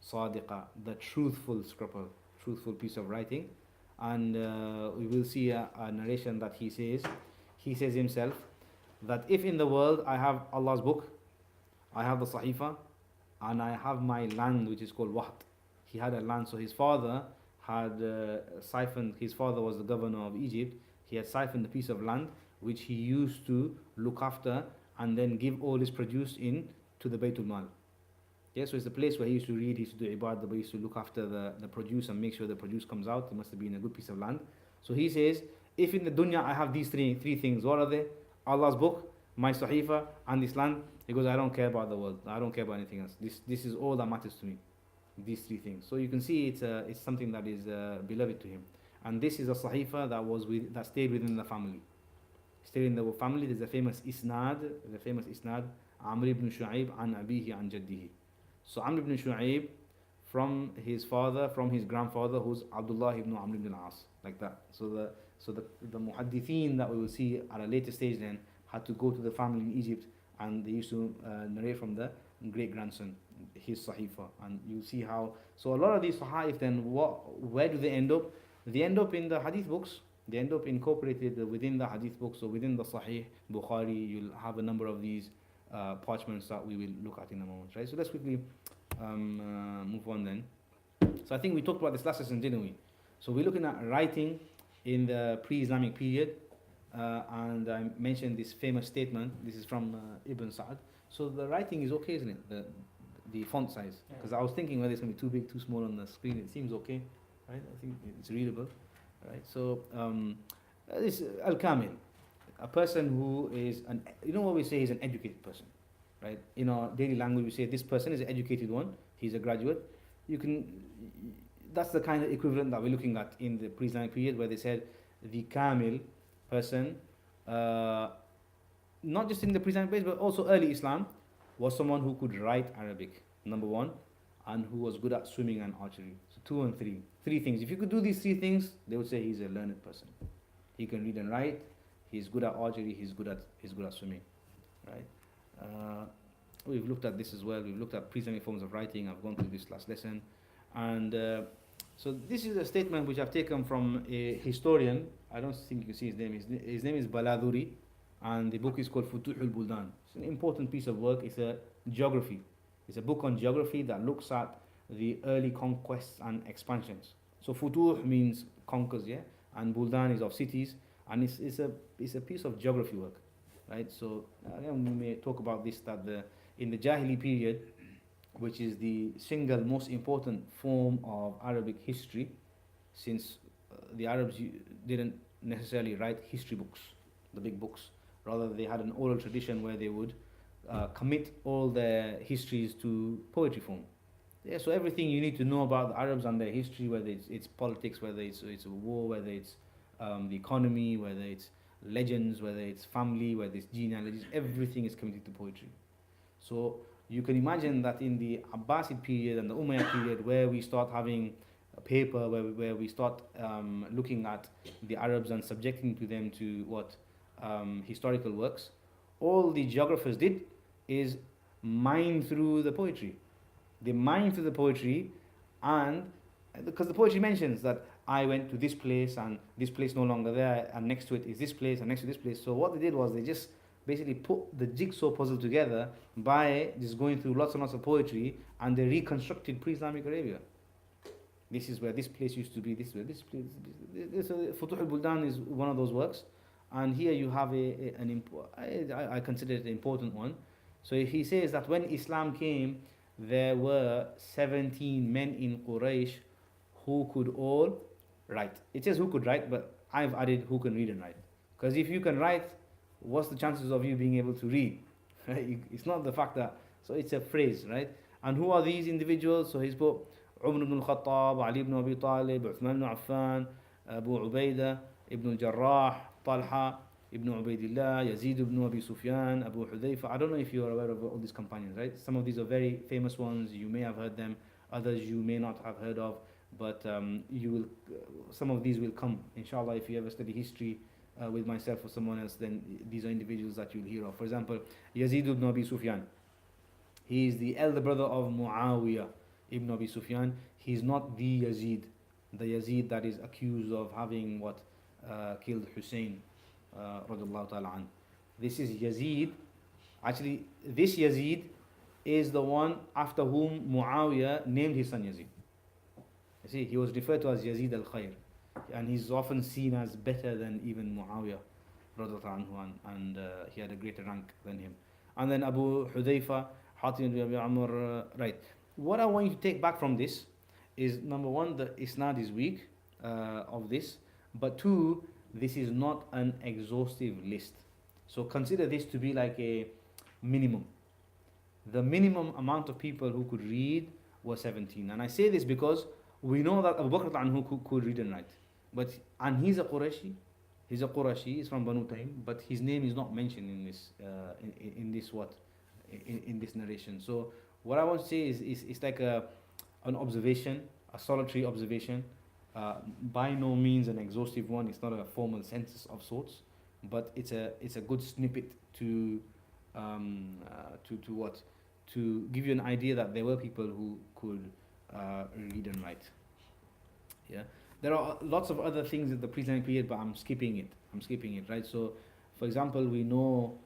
Sadiqa, the truthful scruple, truthful piece of writing. And we will see a narration that he says himself, that if in the world I have Allah's book, I have the sahifa, and I have my land which is called Wahd. He had a land, so his father had siphoned, his father was the governor of Egypt, he had siphoned a piece of land which he used to look after and then give all his produce in to the Baytul Mal. Yeah, so it's the place where he used to read, he used to do ibadah, but he used to look after the produce and make sure the produce comes out. It must have been a good piece of land. So he says, if in the dunya I have these three things, what are they? Allah's book, my sahifa, and this land. He goes, I don't care about the world. I don't care about anything else. This is all that matters to me. These 3 things. So you can see it's something that is beloved to him. And this is a sahifa that stayed within the family. Stayed in the family. There's a famous isnad, Amr ibn Shu'aib an abihi an jaddihi. So Amr ibn Shu'aib from his father, from his grandfather, who's Abdullah ibn Amr ibn al-As, like that. So the muhaddithin that we will see at a later stage then had to go to the family in Egypt, and they used to narrate from the great grandson, his sahifa. And you see how, so a lot of these sahaif then, where do they end up? They end up in the hadith books. They end up incorporated within the hadith books. So within the Sahih Bukhari, you'll have a number of these parchments that we will look at in a moment, right? So let's quickly move on then. So I think we talked about this last lesson, didn't we? So we're looking at writing in the pre-Islamic period, and I mentioned this famous statement. This is from Ibn Sa'd. So the writing is okay, isn't it? The font size, because I was thinking whether it's going to be too big, too small on the screen. It seems okay, right? I think it's readable, right? So this Al-Kamil, a person who is you know what we say, he's an educated person, right? In our daily language we say this person is an educated one, he's a graduate. That's the kind of equivalent that we're looking at in the pre-Islamic period, where they said the Kamil person, not just in the pre-Islamic period but also early Islam, was someone who could write Arabic, number 1, and who was good at swimming and archery. So 2 and 3 things. If you could do these 3 things, they would say he's a learned person. He can read and write, he's good at archery, he's good at swimming, right? We've looked at this as well. We've looked at pre-Islamic forms of writing. I've gone through this last lesson, and So this is a statement which I've taken from a historian. I don't think you can see his name. His name is Baladuri, and the book is called Futuhul Buldan. It's an important piece of work. It's a geography. It's a book on geography that looks at the early conquests and expansions. So Futuh means conquers, yeah, and Buldan is of cities, and it's a piece of geography work, right? So again, we may talk about this, that in the Jahili period, which is the single most important form of Arabic history, since the Arabs didn't necessarily write history books, the big books. Rather, they had an oral tradition where they would commit all their histories to poetry form. Yeah, so everything you need to know about the Arabs and their history, whether it's politics, whether it's a war, whether it's the economy, whether it's legends, whether it's family, whether it's genealogies, everything is committed to poetry. So you can imagine that in the Abbasid period and the Umayyad period, where we start having a paper, where we start looking at the Arabs and subjecting to them to what historical works, all the geographers did is mine through the poetry. They mine through the poetry, and because the poetry mentions that I went to this place and this place no longer there, and next to it is this place and next to this place. So what they did was they just basically put the jigsaw puzzle together by just going through lots and lots of poetry, and they reconstructed pre-Islamic Arabia. This is where this place used to be, this way, this place. Futuh al-Buldan is one of those works, and here you have I consider it an important one. So he says that when Islam came, there were 17 men in Quraysh who could all write. It says who could write, but I've added who can read and write. Because if you can write, what's the chances of you being able to read? Right? It's not the fact that, so it's a phrase, right? And who are these individuals? So he's put Umar ibn al-Khattab, Ali ibn Abi Talib, Uthman ibn Affan, Abu Ubaidah, Ibn al-Jarrah, Talha, Ibn Ubaidillah, Yazid ibn Abi Sufyan, Abu Hudayfa. I don't know if you are aware of all these companions, right? Some of these are very famous ones. You may have heard them. Others you may not have heard of. But you will. Some of these will come, inshallah, if you ever study history with myself or someone else, then these are individuals that you'll hear of. For example, Yazid ibn Abi Sufyan. He is the elder brother of Muawiyah ibn Abi Sufyan. He's not the Yazid that is accused of having killed Hussein radiallahu ta'ala an. This is Yazid. Actually, this Yazid is the one after whom Muawiyah named his son Yazid. You see, he was referred to as Yazid al-Khair, and he's often seen as better than even Muawiyah radiallahu anhu, and he had a greater rank than him. And then Abu Hudayfa, Hatim ibn Abi Amr, right. What I want you to take back from this is, number one, the isnad is weak of this, but two, this is not an exhaustive list. So consider this to be like a minimum. The minimum amount of people who could read was 17. And I say this because we know that Abu Bakr anhu could read and write. And he's a Qurashi. He's from Banu Taym, but his name is not mentioned in this narration. So what I want to say is it's like an observation, a solitary observation. By no means an exhaustive one. It's not a formal census of sorts, but it's a good snippet to give you an idea that there were people who could read and write. Yeah, there are lots of other things in the pre-Islamic period, but I'm skipping it, right? So, for example, we know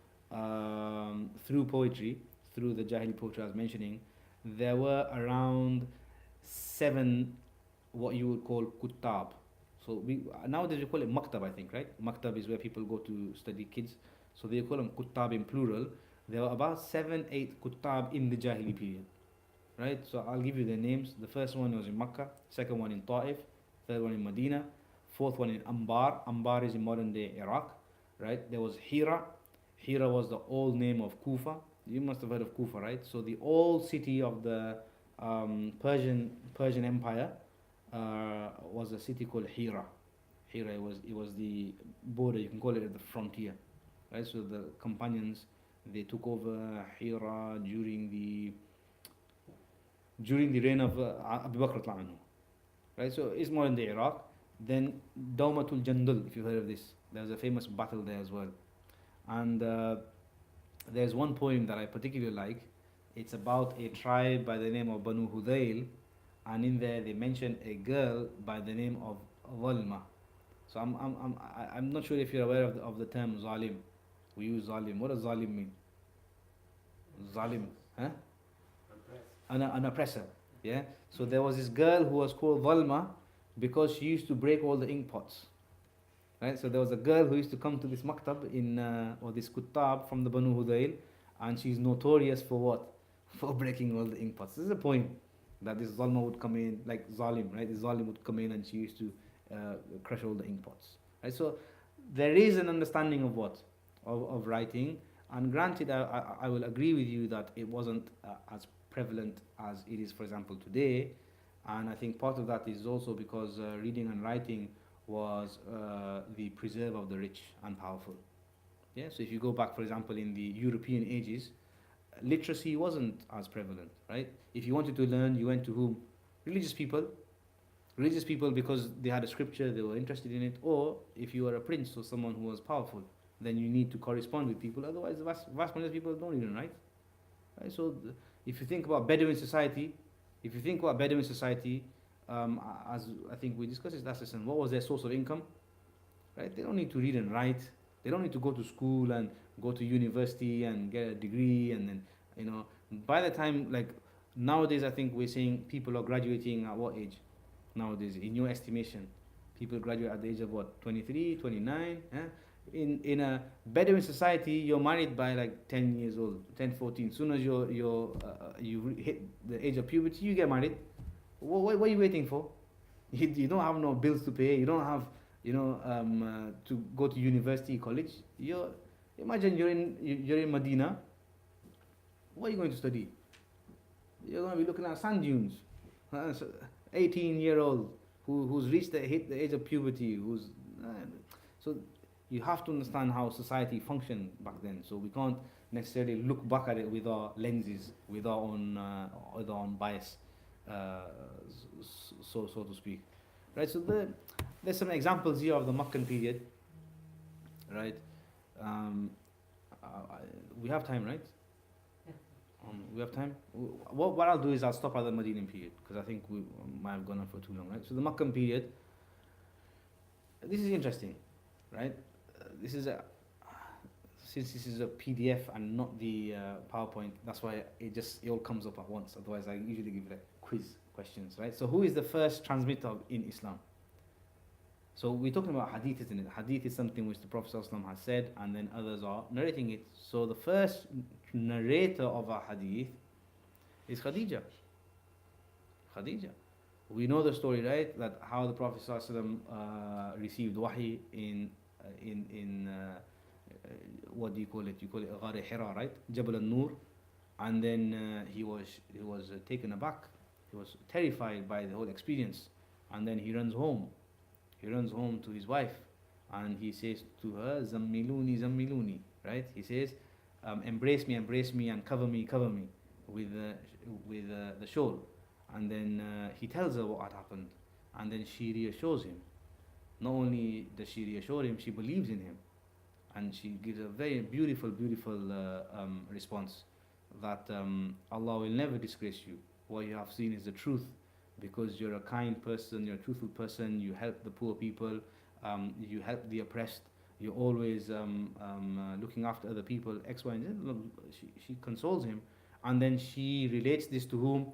through poetry, through the Jahili poetry I was mentioning, there were around 7 what you would call kuttab. So nowadays we call it maktab, I think, right? Maktab is where people go to study kids. So they call them kuttab in plural. There were about 7, 8 kuttab in the Jahili period, right? So I'll give you their names. The first one was in Makkah, second one in Ta'if, third one in Medina, fourth one in Ambar. Ambar is in modern day Iraq, right? There was Hira. Hira was the old name of Kufa. You must have heard of Kufa, right? So the old city of the Persian Empire was a city called Hira. Hira, it was the border, you can call it the frontier, right? So the companions, they took over Hira during the reign of Abu Bakr anhu, right? So it's modern day Iraq. Then Dawmatul Jandal, if you've heard of this, there's a famous battle there as well. And there's one poem that I particularly like. It's about a tribe by the name of Banu Hudayl, and in there they mentioned a girl by the name of Walma. So I'm not sure if you're aware of the term zalim. We use zalim. What does zalim mean? Zalim, huh? An oppressor. Yeah. So there was this girl who was called Walma because she used to break all the ink pots. Right. So there was a girl who used to come to this maktab in or this kuttab from the Banu Hudayl, and she's notorious for what? For breaking all the ink pots. This is a point that this Zalma would come in, like Zalim, right? This Zalim would come in and she used to crush all the ink pots. Right? So there is an understanding of what? Of writing. And granted, I will agree with you that it wasn't as prevalent as it is, for example, today. And I think part of that is also because reading and writing was the preserve of the rich and powerful. Yeah. So if you go back, for example, in the European ages, literacy wasn't as prevalent, right? If you wanted to learn, you went to whom? Religious people. Religious people because they had a scripture, they were interested in it, or if you were a prince or someone who was powerful, then you need to correspond with people. Otherwise, the vast majority of people don't even write. Right? So, if you think about Bedouin society, as I think we discussed this last lesson, what was their source of income? Right? They don't need to read and write. They don't need to go to school and go to university and get a degree, and then by the time, like nowadays, I think we're saying people are graduating at what age? Nowadays, in your estimation, people graduate at the age of what? 23, 29? Eh? In a Bedouin society, you're married by like 10 years old, 10, 14. Soon as you hit the age of puberty, you get married. What are you waiting for? You don't have no bills to pay. You don't have to go to university, college. Imagine you're in Medina. What are you going to study? You're going to be looking at sand dunes. 18-year-old who's hit the age of puberty. So you have to understand how society functioned back then. So we can't necessarily look back at it with our lenses, with our own bias, so to speak. Right. So there's some examples here of the Meccan period. Right. We have time, right? We have time. What I'll do is I'll stop at the Medinan period because I think we might have gone on for too long, right? So the Meccan period. This is interesting, right? Since this is a PDF and not the PowerPoint, that's why it all comes up at once. Otherwise, I usually give like quiz questions, right? So who is the first transmitter in Islam? So we're talking about hadith, isn't it? Hadith is something which the Prophet ﷺ has said, and then others are narrating it. So the first narrator of a hadith is Khadija. Khadija. We know the story, right? That how the Prophet ﷺ received wahi in what do you call it? You call it Ghar Hira, right? Jabal al-Nur. And then he was taken aback. He was terrified by the whole experience. And then he runs home. He runs home to his wife, and he says to her, "Zammiluni, zammiluni." Right? He says, "Embrace me, and cover me with the shawl." And then he tells her what had happened, and then she reassures him. Not only does she reassure him, she believes in him, and she gives a very beautiful response that Allah will never disgrace you. What you have seen is the truth. Because you're a kind person, you're a truthful person, you help the poor people, you help the oppressed, you're always looking after other people, X, Y, and Z. She consoles him, and then she relates this to whom?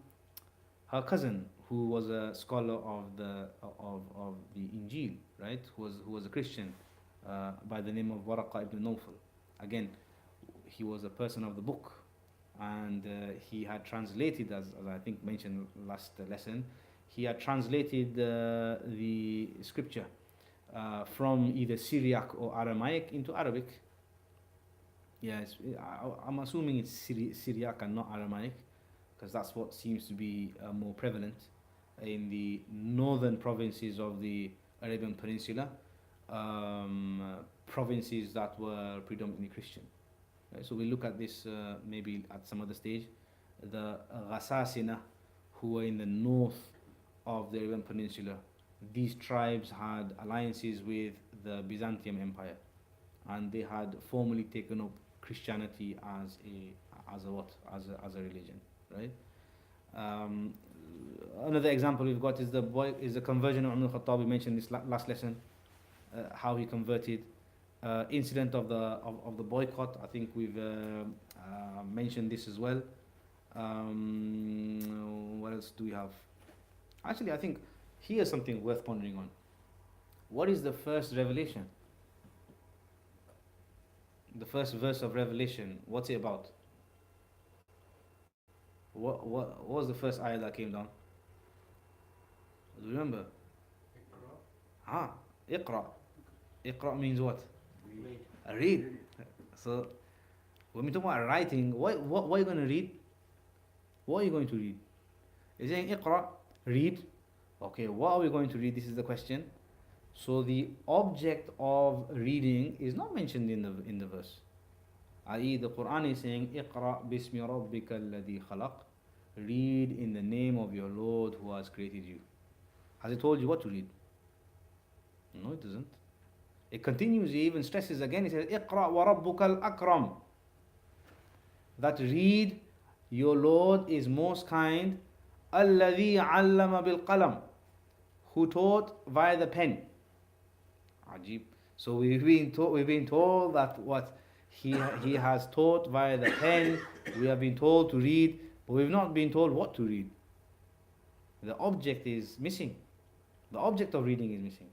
Her cousin, who was a scholar of the Injil, right? Who was a Christian by the name of Waraqa ibn Nawfal. Again, he was a person of the book. And he had translated, as I think mentioned last lesson, he had translated the scripture from either Syriac or Aramaic into Arabic. Yes, I'm assuming it's Syriac and not Aramaic, because that's what seems to be more prevalent in the northern provinces of the Arabian Peninsula, provinces that were predominantly Christian. So we'll look at this maybe at some other stage. The Ghasasina, who were in the north of the Arabian Peninsula, these tribes had alliances with the Byzantium Empire, and they had formally taken up Christianity as a religion, right? Another example we've got is the conversion of Umar al-Khattab. We mentioned this last lesson, how he converted. Incident of the boycott. I think we've mentioned this as well. What else do we have? Actually, I think here's something worth pondering on. What is the first revelation? The first verse of Revelation. What's it about? What was the first ayah that came down? Do you remember? Ah, Iqra. Iqra means what? Read. So when we talk about writing, what are you going to read? What are you going to read? Is saying Iqra, read. Okay, what are we going to read? This is the question. So the object of reading is not mentioned in the verse. I.e., the Quran is saying Iqra bismi rabbika alladhi khalaq. Read in the name of your Lord who has created you. Has it told you what to read? No, it doesn't. It continues, he even stresses again, it says Iqra wa rabbuka al-akram. That read, your Lord is most kind, alladhi allama bil qalam, who taught via the pen. Ajib. So we've been told that what he has taught via the pen. We have been told to read, but we've not been told what to read. The object is missing. The object of reading is missing.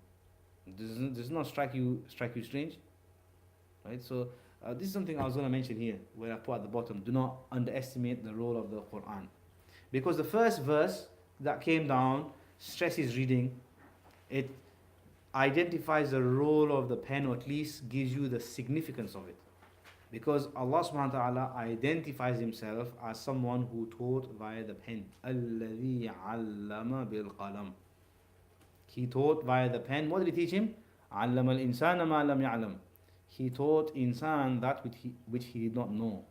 Does not strike you strange, right? So this is something I was going to mention here, where I put at the bottom. Do not underestimate the role of the Quran, because the first verse that came down stresses reading. It identifies the role of the pen, or at least gives you the significance of it, because Allah subhanahu wa ta'ala identifies himself as someone who taught via the pen. Alladhi allama bil qalam. He taught via the pen. What did he teach him? Allama al-insana ma lam ya'lam. He taught insan that which he did not know.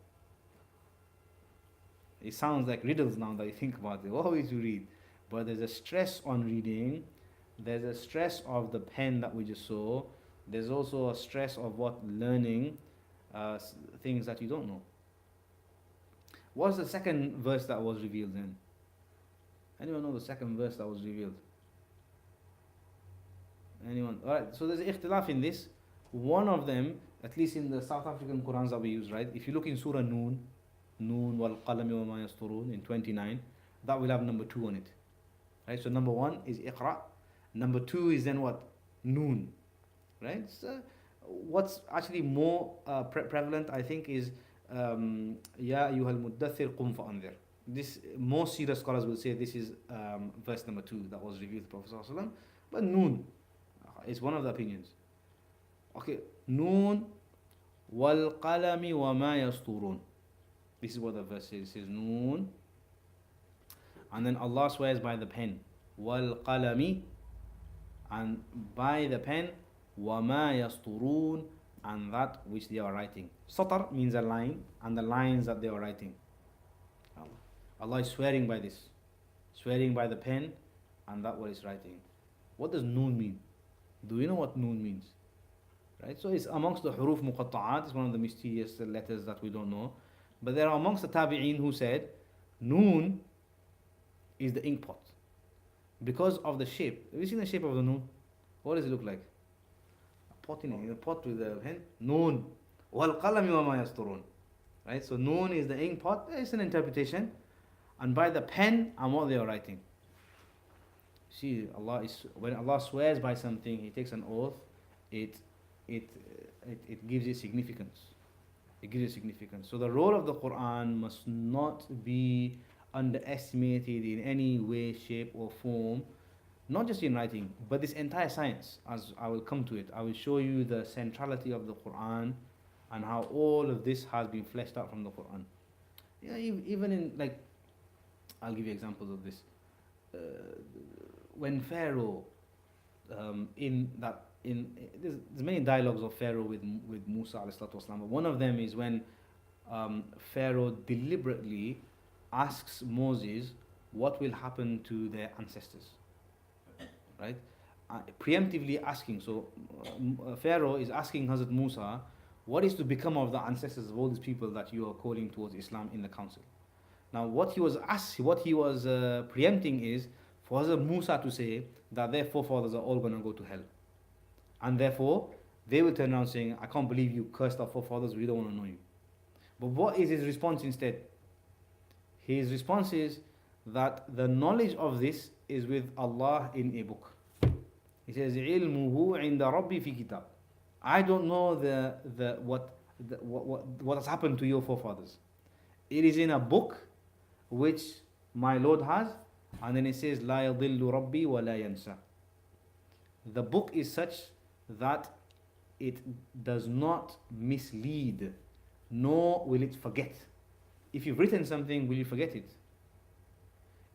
It sounds like riddles now that you think about it. What are we to read? But there's a stress on reading. There's a stress of the pen that we just saw. There's also a stress of learning things that you don't know. What's the second verse that was revealed then? Anyone know the second verse that was revealed? Anyone? Alright, so there's ikhtilaf in this. One of them, at least in the South African Qurans that we use, right? If you look in Surah Noon wal qalami wa ma yasturun in 29, that will have number 2 on it. Right? So number 1 is Iqra. Number 2 is then what? Noon. Right? So what's actually more prevalent, I think, is Ya ayyuhal muddathir qum fa'anzir. This, most serious scholars will say this is verse number 2 that was revealed to the Prophet ﷺ. But Noon is one of the opinions. Okay, Noon wal qalami wa ma yasturun. This is what the verse says. It says Noon, and then Allah swears by the pen. Wal qalami, and by the pen. Wa ma yasturun, and that which they are writing. Satar means a line, and the lines that they are writing. Allah is swearing by this, swearing by the pen and that what is writing. What does Noon mean? Do you know what Noon means? Right? So it's amongst the huruf muqatta'at. It's one of the mysterious letters that we don't know. But there are amongst the tabi'een who said Noon is the ink pot, because of the shape. Have you seen the shape of the Noon? What does it look like? A pot in it, a pot with a pen. Noon wal qalami wa ma yasturun. Right? So Noon is the ink pot. It's an interpretation. And by the pen and what they are writing. See, when Allah swears by something, He takes an oath. It gives it significance. It gives it significance. So the role of the Quran must not be underestimated in any way, shape, or form. Not just in writing, but this entire science. As I will come to it, I will show you the centrality of the Quran and how all of this has been fleshed out from the Quran. Yeah, even in, like, I'll give you examples of this. When Pharaoh, there's many dialogues of Pharaoh with Musa alayhi salatu wasalam, but one of them is when Pharaoh deliberately asks Moses what will happen to their ancestors, right? Preemptively asking. So Pharaoh is asking Hazrat Musa, what is to become of the ancestors of all these people that you are calling towards Islam in the council? Now what he was preempting is, for Hazrat Musa to say that their forefathers are all going to go to hell. And therefore, they will turn around saying, I can't believe you cursed our forefathers, we don't want to know you. But what is his response instead? His response is that the knowledge of this is with Allah in a book. He says, عِلْمُهُ عِنْدَ رَبِّي فِي كِتَابٍ. I don't know what has happened to your forefathers. It is in a book which my Lord has, and then it says, لَا يَضِلُّ رَبِّي وَلَا يَنْسَى. The book is such that it does not mislead, nor will it forget. If you've written something, will you forget it?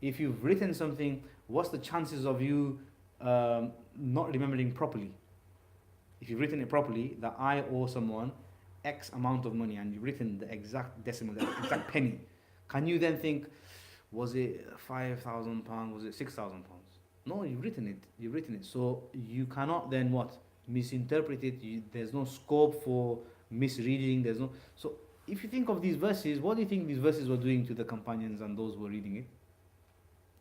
If you've written something, what's the chances of you not remembering properly? If you've written it properly, that I owe someone X amount of money, and you've written the exact decimal, the exact penny, can you then think, was it £5,000? Was it £6,000? No, you've written it. You've written it. So you cannot then what? Misinterpret it. There's no scope for misreading. There's no. So if you think of these verses, what do you think these verses were doing to the companions and those who were reading it?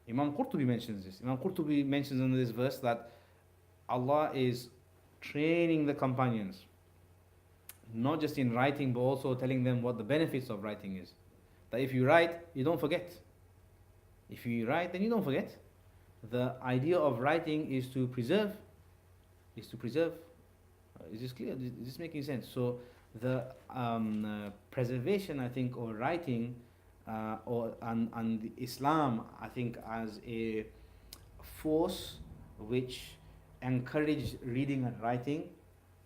Imam Qurtubi mentions this. Imam Qurtubi mentions in this verse that Allah is training the companions, not just in writing, but also telling them what the benefits of writing is. That if you write, you don't forget. If you write, then you don't forget. The idea of writing is to preserve. Is to preserve. Is this clear? Is this making sense? So the preservation, I think, or writing, and Islam, I think, as a force which encouraged reading and writing,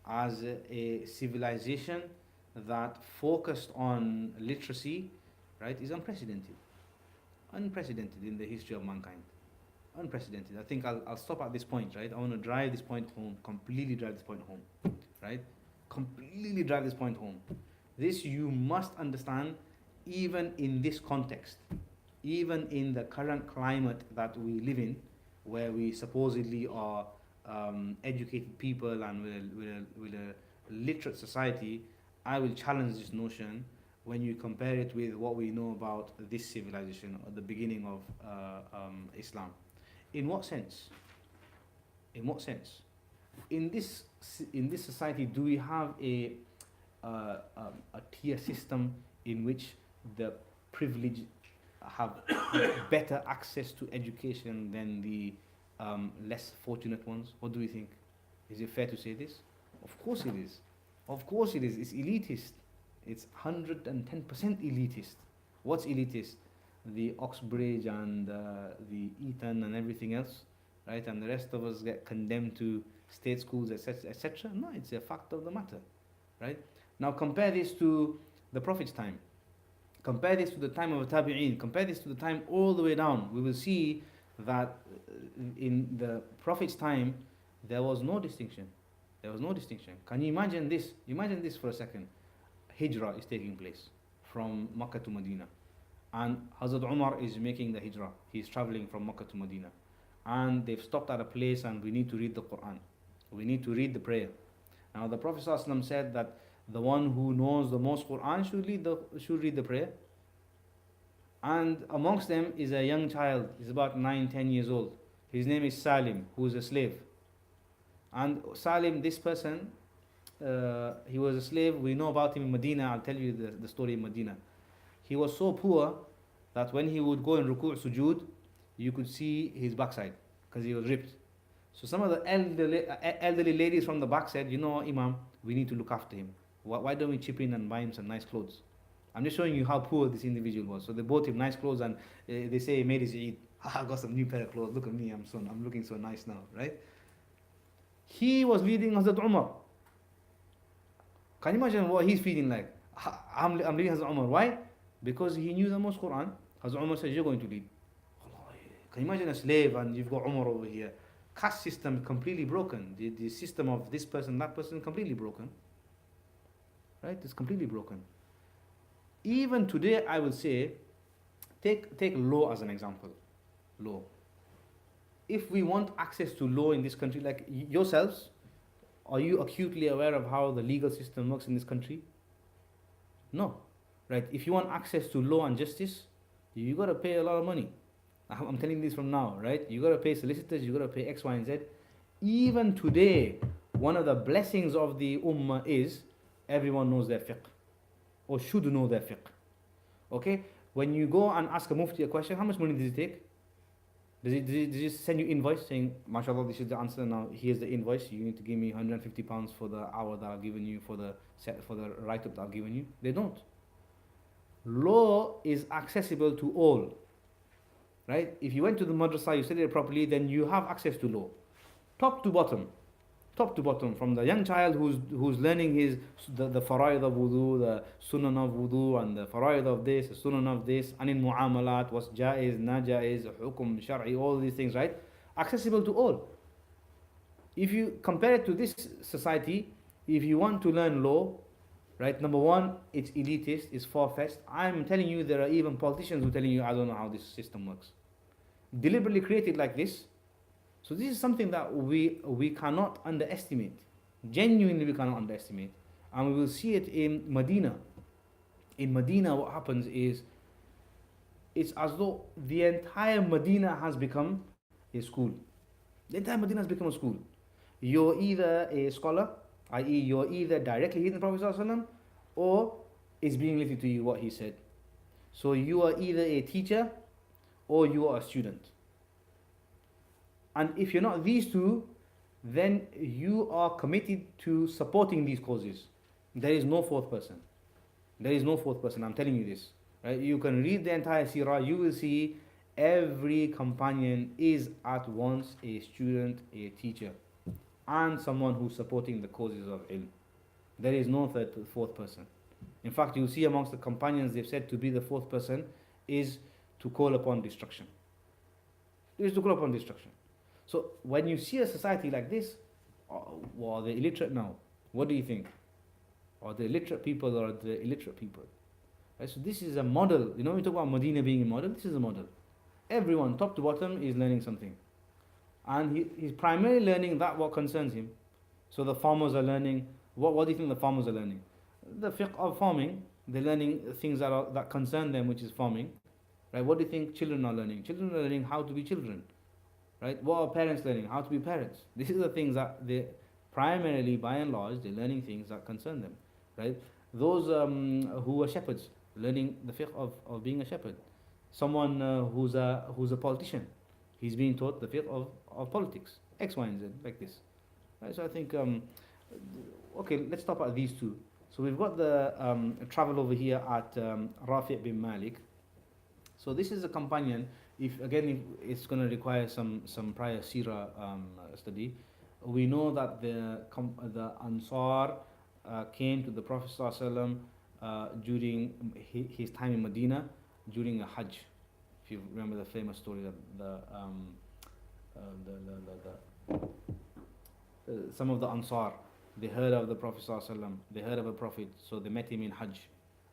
as a civilization that focused on literacy, right, is unprecedented. Unprecedented in the history of mankind. Unprecedented. I think I'll stop at this point, right? I want to drive this point home, completely drive this point home, right? Completely drive this point home. This you must understand, even in this context, even in the current climate that we live in, where we supposedly are educated people and with a literate society. I will challenge this notion when you compare it with what we know about this civilization or the beginning of Islam. In what sense? In what sense? In this society, do we have a tier system in which the privileged have better access to education than the less fortunate ones? What do we think? Is it fair to say this? Of course it is. Of course it is. It's elitist. It's 110% elitist. What's elitist? The Oxbridge and the Eton and everything else, right? And the rest of us get condemned to state schools, etc., etc. No, it's a fact of the matter, right? Now compare this to the Prophet's time. Compare this to the time of the Tabi'een. Compare this to the time all the way down. We will see that in the Prophet's time, there was no distinction. There was no distinction. Can you imagine this? Imagine this for a second. Hijrah is taking place from Makkah to Medina. And Hazrat Umar is making the hijrah. He's traveling from Makkah to Medina. And they've stopped at a place and we need to read the Quran. We need to read the prayer. Now the Prophet ﷺ said that the one who knows the most Quran should read the prayer. And amongst them is a young child. He's about 9-10 years old. His name is Salim, who is a slave. And Salim, this person, he was a slave. We know about him in Medina. I'll tell you the story in Medina. He was so poor that when he would go in ruku' sujood, you could see his backside because he was ripped. So some of the elderly ladies from the back said, you know, Imam, we need to look after him. Why don't we chip in and buy him some nice clothes? I'm just showing you how poor this individual was. So they bought him nice clothes and they say he made his Eid. I got some new pair of clothes. Look at me, I'm looking so nice now, right? He was leading Hazrat Umar. Can you imagine what he's feeling like? I'm leading Hazrat Umar. Why? Because he knew the most Quran. Hazrat Umar says, you're going to lead. Can you imagine a slave and you've got Umar over here? Caste system completely broken. The system of this person, that person, completely broken. Right? It's completely broken. Even today, I will say, take law as an example. Law. If we want access to law in this country, like yourselves, are you acutely aware of how the legal system works in this country? No. Right? If you want access to law and justice, you got to pay a lot of money. I'm telling this from now, right? You gotta pay solicitors, you gotta pay X, Y, and Z. Even today, one of the blessings of the ummah is everyone knows their fiqh, or should know their fiqh. Okay? When you go and ask a mufti a question, how much money does it take? Does it send you invoice saying, mashallah, this is the answer, now here's the invoice, you need to give me £150 for the hour that I've given you, for the write-up that I've given you? They don't. Law is accessible to all. Right? If you went to the madrasa, you studied it properly, then you have access to law. Top to bottom. Top to bottom. From the young child who's learning the faraid of wudu, the sunan of wudu, and the faraid of this, the sunan of this, and in mu'amalat, what's jaiz, najaiz, hukum, shar'i, all these things, right? Accessible to all. If you compare it to this society, if you want to learn law, right, number one, it's elitist, it's far-fetched. I'm telling you, there are even politicians who are telling you, I don't know how this system works. Deliberately created like this. So this is something that we cannot underestimate. Genuinely, we cannot underestimate. And we will see it in Medina. In Medina, what happens is, it's as though the entire Medina has become a school. The entire Medina has become a school. You're either a scholar, i.e. you're either directly hearing the Prophet ﷺ, or it's being related to you what he said. So you are either a teacher or you are a student. And if you're not these two, then you are committed to supporting these causes. There is no fourth person. There is no fourth person, I'm telling you this. Right? You can read the entire seerah, you will see every companion is at once a student, a teacher, and someone who's supporting the causes of ilm. There is no fourth person. In fact, you'll see amongst the companions, they've said to be the fourth person is to call upon destruction. Is to call upon destruction. So when you see a society like this, well, are they illiterate now? What do you think? Are they literate people or are they illiterate people? Right? So this is a model. You know, we talk about Medina being a model. This is a model. Everyone, top to bottom, is learning something. And he's primarily learning that what concerns him. So the farmers are learning, what do you think the farmers are learning? The fiqh of farming. They're learning things that concern them, which is farming. Right? What do you think children are learning? Children are learning how to be children. Right? What are parents learning? How to be parents. This is the things that they primarily, by and large, they're learning things that concern them. Right? Those who are shepherds, learning the fiqh of being a shepherd. Someone who's a politician, he's being taught the fiqh of politics, X, Y, and Z, like this. Right? So I think, okay, let's stop at these two. So we've got the travel over here at Rafi' bin Malik. So this is a companion. If it's going to require some prior seerah study. We know that the Ansar came to the Prophet ﷺ during his time in Medina during a Hajj. If you remember the famous story that some of the Ansar, they heard of the Prophet ﷺ, they heard of a Prophet, so they met him in Hajj,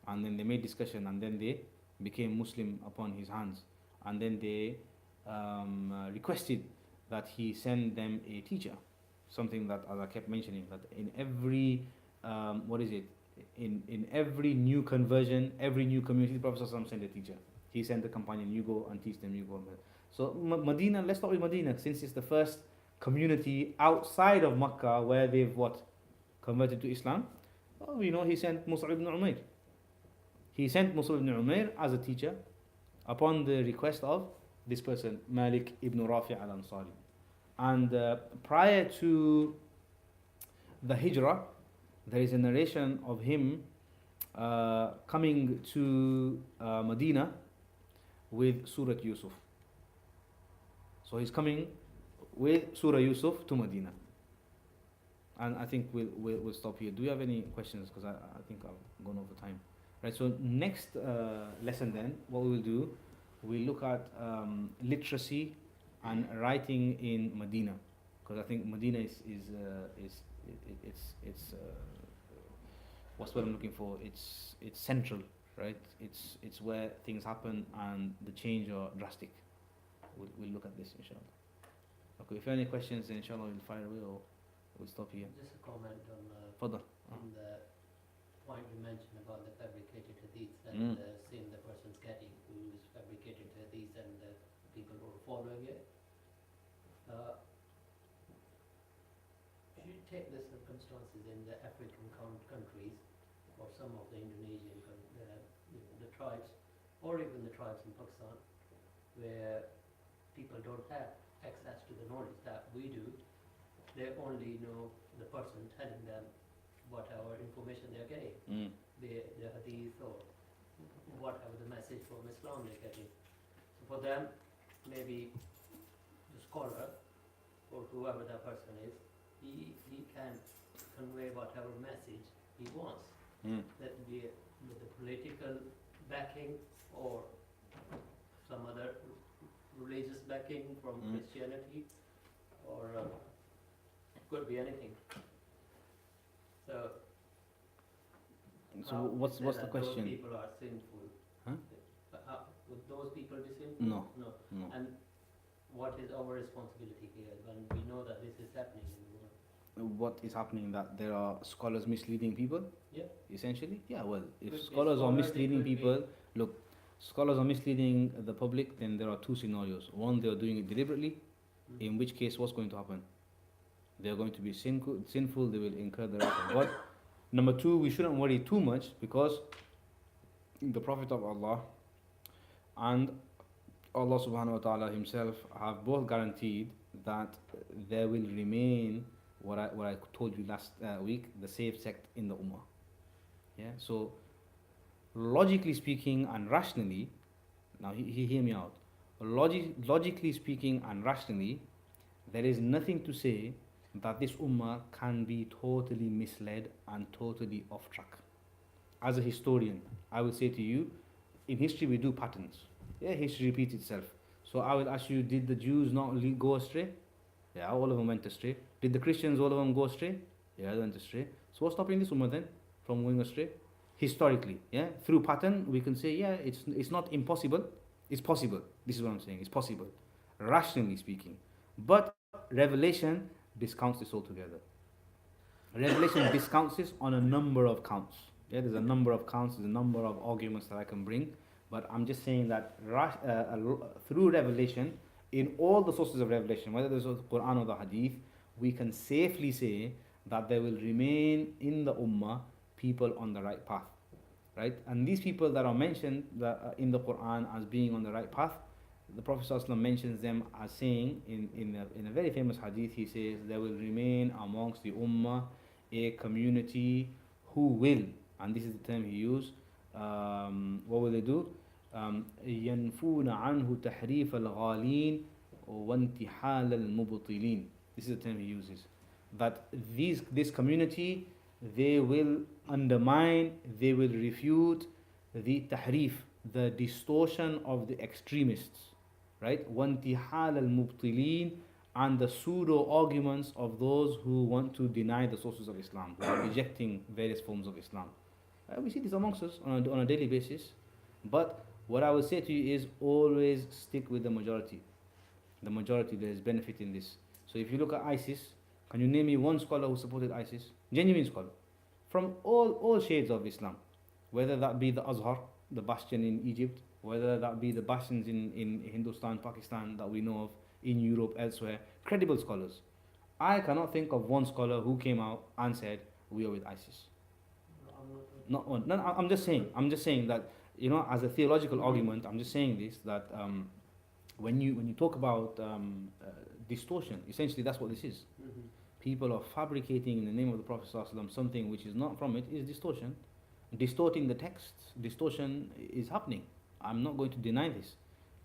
and then they made discussion, and then they became Muslim upon his hands, and then they requested that he send them a teacher, something that, as I kept mentioning, that in every in every new conversion, every new community, the Prophet ﷺ sent a teacher. He sent a companion, you go and teach them, you go. So Medina, let's start with Medina, since it's the first community outside of Makkah where they've converted to Islam. Well, we know he sent Mus'ab ibn Umair. He sent Mus'ab ibn Umair as a teacher upon the request of this person, Malik ibn Rafi' al-Ansari. And prior to the Hijrah, there is a narration of him coming to Medina with Surah Yusuf. So he's coming with Surah Yusuf to Medina. And I think we'll stop here. Do you have any questions? Because I think I've gone over time. Right. So next lesson then, what we will do, we look at literacy and writing in Medina, because I think Medina is what's what I'm looking for. It's central, right? It's where things happen and the change are drastic. We'll look at this inshallah. Okay, if you have any questions, then inshallah we'll fire away or we'll stop here. Just a comment on Further. on the point you mentioned about the fabricated hadith and seeing the person's getting who is fabricated hadith and people who are following it. If you take the circumstances in the African countries, or some of the Indonesian, the tribes, or even the tribes in Pakistan, where people don't have access to the knowledge that we do, they only know the person telling them whatever information they're getting, be it the Hadith or whatever the message from Islam they're getting. So for them, maybe the scholar or whoever that person is, he can convey whatever message he wants. That be it with the political backing or some other religious backing from Christianity, or could be anything. So how what's is it the that question? Those people are sinful. Huh? Would those people be sinful? No. No. No. And what is our responsibility here when we know that this is happening in the world? What is happening, that there are scholars misleading people? Yeah. Essentially? Yeah, well, if Could be scholars are scholars, it misleading could be- people, look, scholars are misleading the public, then there are two scenarios. One, they are doing it deliberately, in which case, what's going to happen? They are going to be sinful, they will incur the wrath of God. Number two, we shouldn't worry too much, because the Prophet of Allah and Allah subhanahu wa ta'ala himself have both guaranteed that there will remain what I told you last week, the safe sect in the Ummah. Yeah, so logically speaking and rationally, now hear me out. Logically speaking and rationally, there is nothing to say that this Ummah can be totally misled and totally off track. As a historian, I will say to you, in history we do patterns. Yeah, history repeats itself. So I will ask you, did the Jews not go astray? Yeah, all of them went astray. Did the Christians, all of them, go astray? Yeah, they went astray. So what's stopping this Ummah then from going astray? Historically, yeah, through pattern, we can say, yeah, it's not impossible. It's possible. This is what I'm saying. It's possible, rationally speaking. But Revelation discounts this altogether. Revelation discounts this on a number of counts. Yeah, there's a number of counts, there's a number of arguments that I can bring. But I'm just saying that through Revelation, in all the sources of Revelation, whether it's the Quran or the Hadith, we can safely say that there will remain in the Ummah people on the right path. Right? And these people that are mentioned in the Quran as being on the right path, the Prophet ﷺ mentions them as saying in a very famous hadith, he says, there will remain amongst the Ummah a community who will, and this is the term he used, what will they do? ينفون عنه تحريف الغالين وانتحال المبطلين. This is the term he uses. That this community, they will undermine, they will refute the tahrif, the distortion of the extremists, right? وانتحال المبطلين, and the pseudo arguments of those who want to deny the sources of Islam, who are rejecting various forms of Islam. We see this amongst us on a daily basis. But what I would say to you is always stick with the majority. The majority, there is benefit in this. So if you look at ISIS, can you name me one scholar who supported ISIS? Genuine scholar. From all shades of Islam. Whether that be the Azhar, the bastion in Egypt, whether that be the bastions in Hindustan, Pakistan that we know of, in Europe, elsewhere. Credible scholars. I cannot think of one scholar who came out and said, we are with ISIS. Not one. No, I'm just saying that, you know, as a theological argument, I'm just saying this, that when you talk about distortion, essentially that's what this is. People are fabricating in the name of the Prophet ﷺ something which is not from it, is distortion. Distorting the texts, distortion is happening. I'm not going to deny this.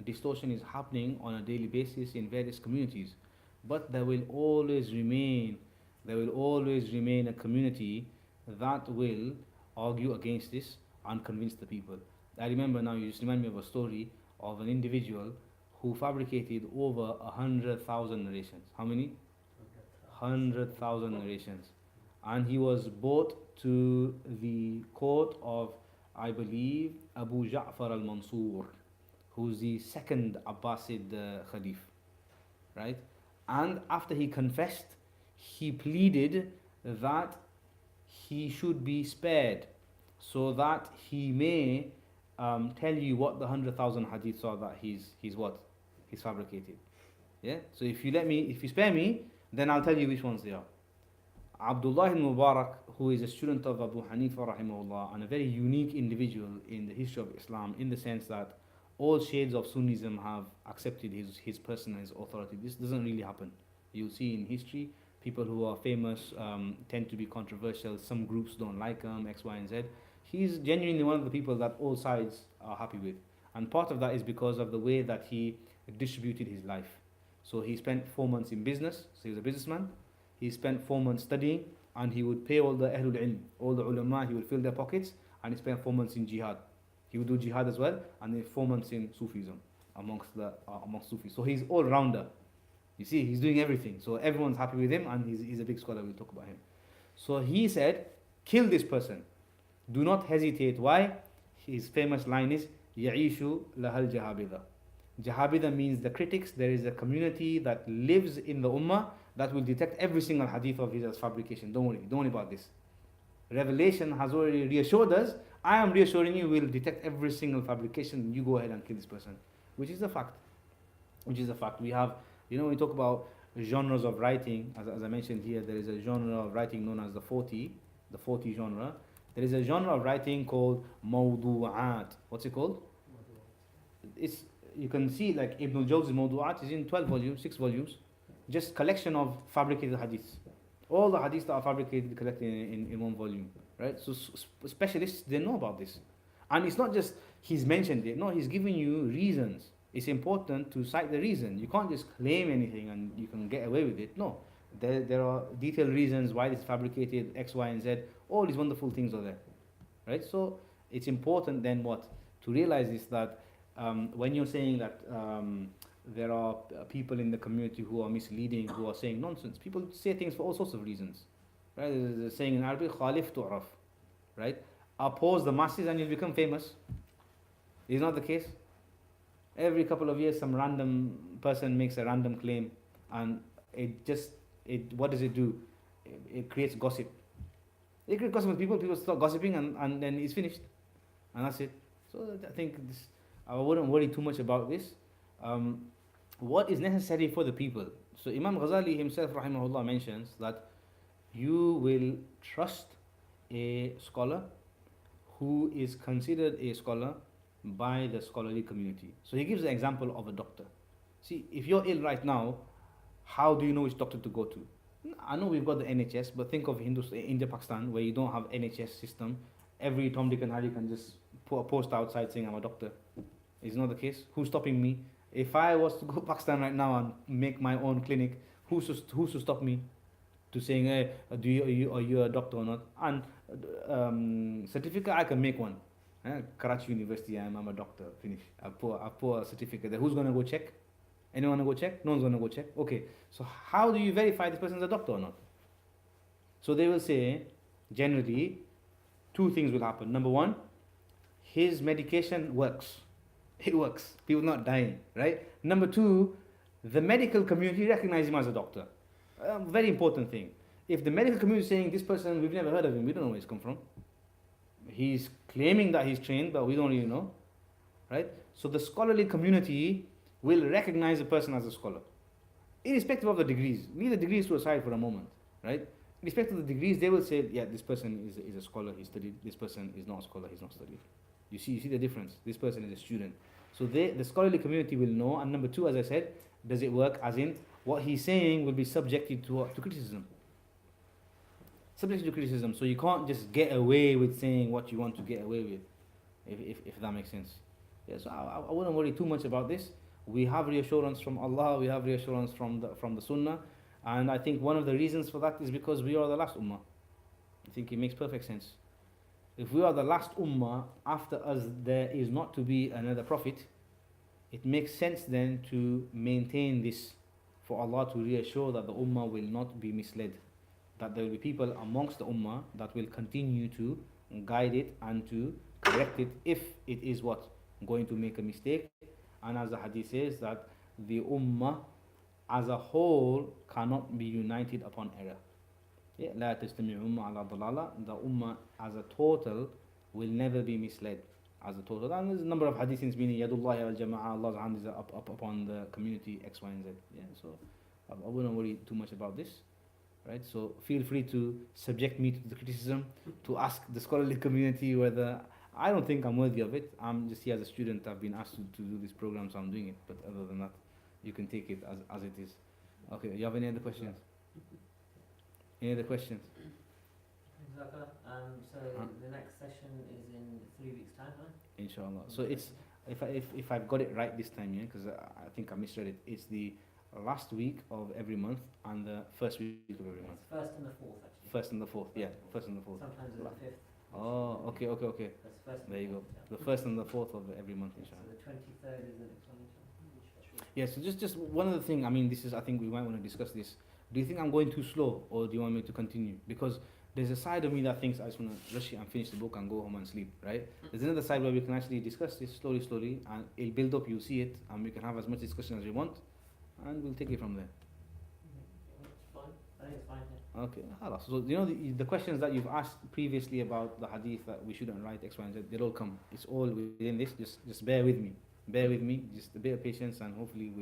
Distortion is happening on a daily basis in various communities. But there will always remain a community that will argue against this and convince the people. I remember now, you just remind me of a story of an individual who fabricated over 100,000 narrations. How many? 100,000 narrations. And he was brought to the court of, I believe, Abu Ja'far al-Mansur, who's the second Abbasid Khalif. Right? And after he confessed, he pleaded that he should be spared so that he may tell you what the 100,000 hadiths are that he's is fabricated. Yeah. So if you spare me, then I'll tell you which ones they are. Abdullah ibn Mubarak, who is a student of Abu Hanifa rahimahullah, and a very unique individual in the history of Islam, in the sense that all shades of Sunnism have accepted his person as authority. This doesn't really happen. You'll see in history, people who are famous tend to be controversial. Some groups don't like him, X, Y, and Z. He's genuinely one of the people that all sides are happy with. And part of that is because of the way that he distributed his life. So he spent 4 months in business, so he was a businessman. He spent 4 months studying, and he would pay all the Ahlul Ilm, all the ulama, he would fill their pockets, and he spent 4 months in jihad. He would do jihad as well, and then 4 months in Sufism amongst Sufis. So he's all rounder. You see, he's doing everything. So everyone's happy with him, and he's a big scholar. We'll talk about him. So he said, kill this person. Do not hesitate. Why? His famous line is, Ya'ishu lahal jahabida. Jahabida means the critics. There is a community that lives in the ummah that will detect every single hadith of his as fabrication. Don't worry about this. Revelation has already reassured us. I am reassuring you, we'll detect every single fabrication. You go ahead and kill this person, which is a fact. We have, when we talk about genres of writing, as I mentioned here, there is a genre of writing known as the 40 genre. There is a genre of writing called mawdu'at. What's it called? You can see like Ibn al-Jawzi mawdu'at is in 12 volumes, 6 volumes, just collection of fabricated hadiths. All the hadiths that are fabricated, collected in one volume, right? So specialists, they know about this. And it's not just he's mentioned it, no, he's giving you reasons. It's important to cite the reason. You can't just claim anything and you can get away with it. No, there are detailed reasons why this is fabricated, X, Y, and Z. All these wonderful things are there, right? So it's important then to realize is that when you're saying that there are people in the community who are misleading, who are saying nonsense, people say things for all sorts of reasons, right? There's a saying in Arabic, khalif tu'raf, right? Oppose the masses and you'll become famous. Is not the case? Every couple of years, some random person makes a random claim, and what does it do? It creates gossip. It creates gossip with people. People start gossiping, and then it's finished, and that's it. So I think I wouldn't worry too much about this. What is necessary for the people? So Imam Ghazali himself, rahimahullah, mentions that you will trust a scholar who is considered a scholar by the scholarly community. So he gives the example of a doctor. See, if you're ill right now, how do you know which doctor to go to? I know we've got the NHS, but think of India, Pakistan, where you don't have NHS system. Every Tom, Dick and Harry can just put a post outside saying I'm a doctor. It's not the case. Who's stopping me? If I was to go to Pakistan right now and make my own clinic, who's to stop me to saying, hey, are you a doctor or not? And certificate, I can make one. Karachi University, I'm a doctor. Finish. I put a certificate there. Who's gonna go check? Anyone gonna go check? No one's gonna go check. Okay. So how do you verify this person's a doctor or not? So they will say, generally, 2 things will happen. Number 1, his medication works. It works. People not dying, right? Number 2, the medical community recognize him as a doctor. Very important thing. If the medical community is saying this person, we've never heard of him, we don't know where he's come from. He's claiming that he's trained, but we don't really know, right? So the scholarly community will recognize a person as a scholar, irrespective of the degrees. Leave the degrees to aside for a moment, right? Irrespective of the degrees, they will say, yeah, this person is a scholar, he studied. This person is not a scholar, he's not studied. You see the difference. This person is a student. So the scholarly community will know. And number 2, as I said, does it work? As in, what he's saying will be subjected to criticism. Subject to criticism. So you can't just get away with saying what you want to get away with, if that makes sense. Yeah, so I wouldn't worry too much about this. We have reassurance from Allah, we have reassurance from the Sunnah, and I think one of the reasons for that is because we are the last ummah. I think it makes perfect sense. If we are the last ummah, after us there is not to be another prophet, it makes sense then to maintain this, for Allah to reassure that the ummah will not be misled, that there will be people amongst the ummah that will continue to guide it and to correct it if it is going to make a mistake. And as the hadith says, that the ummah as a whole cannot be united upon error. لا تجتمع أمة على ضلالة. The ummah as a total will never be misled. as a total. And there's a number of hadiths meaning Yadullahi al Jama'ah, Allah's hand is up upon the community X, Y, and Z. Yeah, so I wouldn't worry too much about this, right? So feel free to subject me to the criticism, to ask the scholarly community whether I don't think I'm worthy of it. I'm just here as a student. I've been asked to do this program, so I'm doing it. But other than that, you can take it as it is. Okay, you have any other questions? Any other questions? Exactly. So the next session is in 3 weeks' time, huh? Inshallah. So it's if I've got it right this time, yeah, because I think I misread it. It's the last week of every month and the first week of every month. It's first and the fourth, actually. First and the fourth, yeah. First and the fourth. Sometimes it's the fifth. Oh, okay. That's first and There you the go. fourth, yeah. The first and the fourth of every month, So inshallah. the 23rd is the next one, inshallah. Yeah. So just one other thing. I mean, this is. I think we might want to discuss this. Do you think I'm going too slow, or do you want me to continue? Because there's a side of me that thinks I just want to rush it and finish the book and go home and sleep, right? There's another side where we can actually discuss this slowly, and it'll build up. You'll see it, and we can have as much discussion as we want, and we'll take it from there. It's fine. I think it's fine, yeah. Okay, halas. So you know the questions that you've asked previously about the hadith that we shouldn't write X, Y, and Z, they'll all come. It's all within this. Just bear with me. Bear with me. Just a bit of patience, and hopefully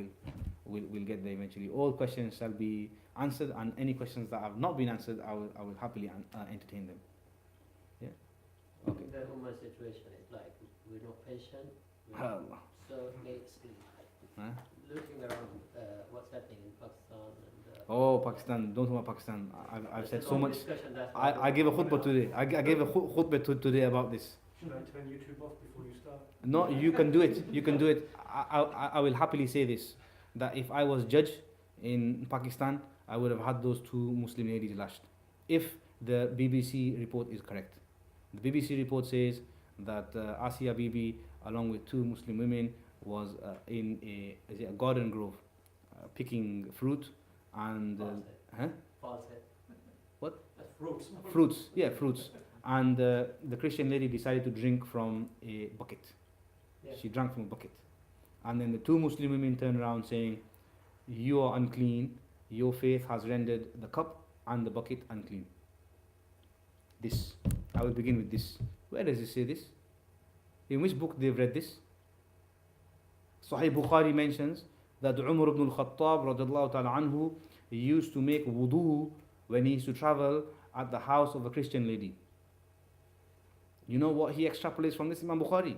we'll get there eventually. All questions shall be answered, and any questions that have not been answered, I will happily entertain them. Yeah. Okay. The Ummah situation is like we're not patient. We're Allah. so late sleep. Huh? Looking around what's happening in Pakistan and. Oh, Pakistan! Don't talk about Pakistan. I've said it's a so long much. discussion, that's why I gave a khutbah today. I gave a khutbah today about this. Should I turn YouTube off before you start? No, you can do it. You can do it. I will happily say this, that if I was judge in Pakistan, I would have had those two Muslim ladies lashed. If the BBC report is correct. The BBC report says that Asia Bibi, along with two Muslim women, was in a garden grove, picking fruit and... huh? falsehood. What? That's fruits. Fruits, yeah, fruits. And the Christian lady decided to drink from a bucket. Yeah. She drank from a bucket. And then the two Muslim women turned around saying, "You are unclean. Your faith has rendered the cup and the bucket unclean." This. I will begin with this. Where does it say this? In which book they've read this? Sahih Bukhari mentions that Umar ibn al-Khattab radiallahu ta'ala anhu, he used to make wudu when he used to travel at the house of a Christian lady. You know what he extrapolates from this, Imam Bukhari?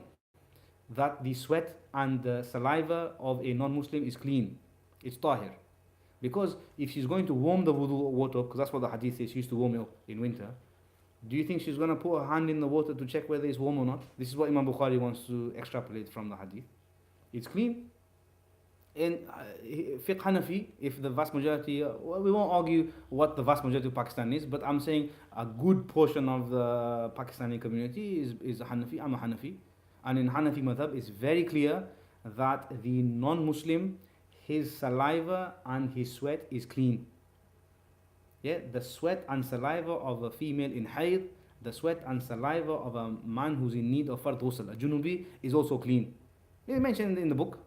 That the sweat and the saliva of a non-Muslim is clean. It's tahir. Because if she's going to warm the wudu water, because that's what the hadith says, she used to warm it up in winter. Do you think she's going to put her hand in the water to check whether it's warm or not? This is what Imam Bukhari wants to extrapolate from the hadith. It's clean. In fiqh Hanafi, if the vast majority, well, we won't argue what the vast majority of Pakistan is, but I'm saying a good portion of the Pakistani community is a Hanafi. I'm a Hanafi. And in Hanafi madhab, it's very clear that the non-Muslim, his saliva and his sweat is clean. Yeah, the sweat and saliva of a female in hayd, the sweat and saliva of a man who's in need of fard ghusl, a junubi, is also clean. It's mentioned in the book.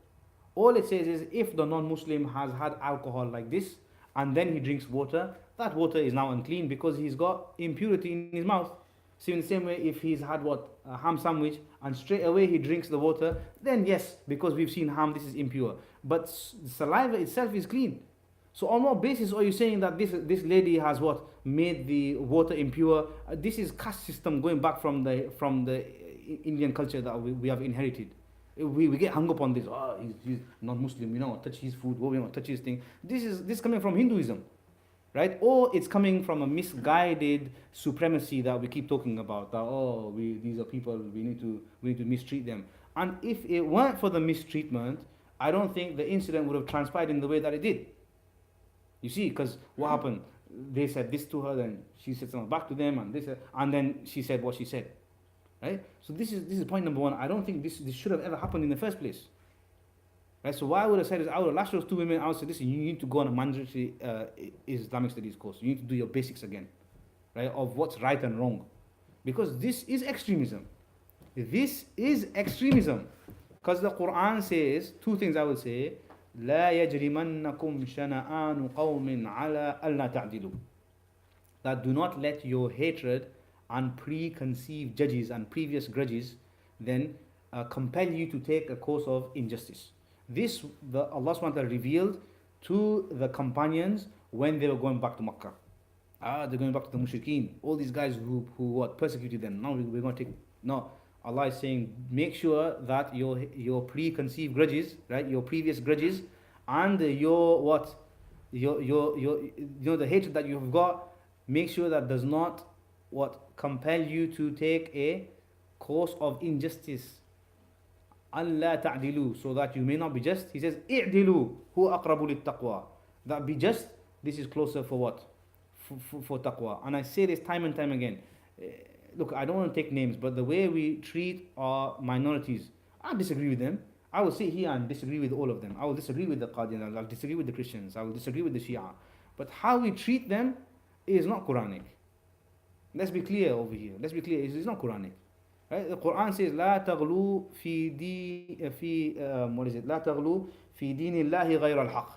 All it says is if the non-Muslim has had alcohol like this and then he drinks water, that water is now unclean because he's got impurity in his mouth. So in the same way, if he's had a ham sandwich and straight away he drinks the water, then yes, because we've seen ham, this is impure. But saliva itself is clean. So on what basis are you saying that this lady has made the water impure? This is caste system going back from the Indian culture that we have inherited. We get hung up on this. Oh, he's non-Muslim. We don't touch his food. We don't touch his thing. This is coming from Hinduism, right? Or it's coming from a misguided supremacy that we keep talking about. That these are people. We need to mistreat them. And if it weren't for the mistreatment, I don't think the incident would have transpired in the way that it did. You see, because what happened? They said this to her, then she said something back to them, and then she said what she said. Right? So this is point number one. I don't think this should have ever happened in the first place. Right? So what I would have said is I would have lashed those two women. I would say, listen, you need to go on a mandatory Islamic studies course. You need to do your basics again, right? Of what's right and wrong, because this is extremism. This is extremism, because the Quran says two things. I would say, لا يجرمنكم شنآن قوم على ألا تعدلوا. That do not let your hatred and preconceived judges and previous grudges then compel you to take a course of injustice. This Allah subhanahu wa ta'ala revealed to the companions when they were going back to Makkah. They're going back to the mushrikeen. All these guys who what persecuted them. Now we're going to take. No, Allah is saying, make sure that your preconceived grudges, right, your previous grudges, and your what, your the hatred that you've got, make sure that does not what compel you to take a course of injustice. Allah ta'dilu, so that you may not be just. He says, i'dilu hu aqrabu lit taqwa. That be just. This is closer for what? For taqwa. And I say this time and time again. Look, I don't want to take names, but the way we treat our minorities, I disagree with them. I will sit here and disagree with all of them. I will disagree with the Qadian, I'll disagree with the Christians, I will disagree with the Shia. But how we treat them is not Quranic. Let's be clear over here. Let's be clear. It's not Quranic. Right? The Quran says, لا تغلو what is it? لا تغلو في دين الله غير الحق.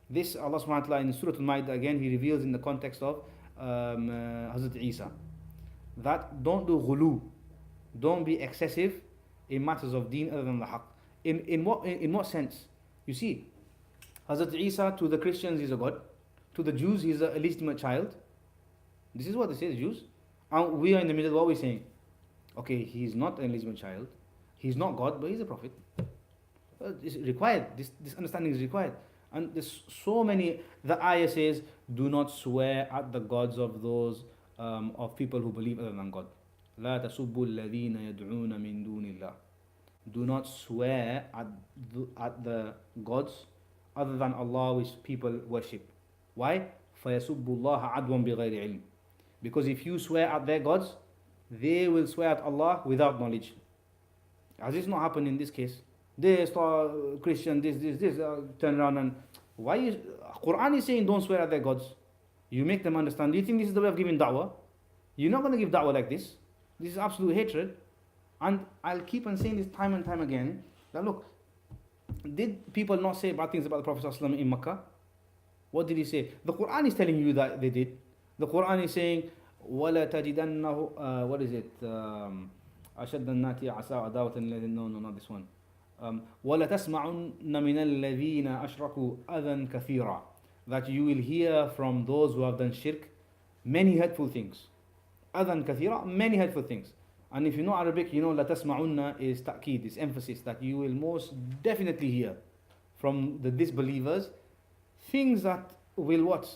This Allah subhanahu wa ta'ala in Surah Al-Ma'idah again, He reveals in the context of Hazrat Isa. That don't do ghulu, don't be excessive in matters of deen other than the haqq. In what sense? You see, Hazrat Isa to the Christians is a god, to the Jews he is a illegitimate child. This is what they say, the Jews. And we are in the middle. What are we saying? Okay, he is not an illegitimate child, he's not God, but he's a prophet. It's required. This understanding is required. And there's so many. The ayah says, do not swear at the gods of those of people who believe other than God. لا تسبوا الذين يدعون من دون الله. Do not swear at the gods other than Allah which people worship. Why? فَيَسُبُّ اللَّهَ عَدْوًا بِغَيْرِ عِلْمٍ. Because if you swear at their gods, they will swear at Allah without knowledge. Has this not happened in this case? They start Christian, this, turn around and Quran is saying don't swear at their gods. You make them understand. Do you think this is the way of giving da'wah? You're not going to give da'wah like this. This is absolute hatred. And I'll keep on saying this time and time again, that look, did people not say bad things about the Prophet ﷺ in Makkah? What did he say? The Quran is telling you that they did. The Quran is saying, وَلَا تَجِدَنَّهُ what is it? أَشَدَّ النَّاتِ عَسَىٰ عَدَاوَةً No, not this one. وَلَا تَسْمَعُنَّ مِنَ الَّذِينَ أَشْرَكُوا أَذًا كَثِيرًا. That you will hear from those who have done shirk many hurtful things. أَذًا كَثِيرًا, many hurtful things. And if you know Arabic, you know la tasma'unna is ta'kid, is emphasis, that you will most definitely hear from the disbelievers things that will what?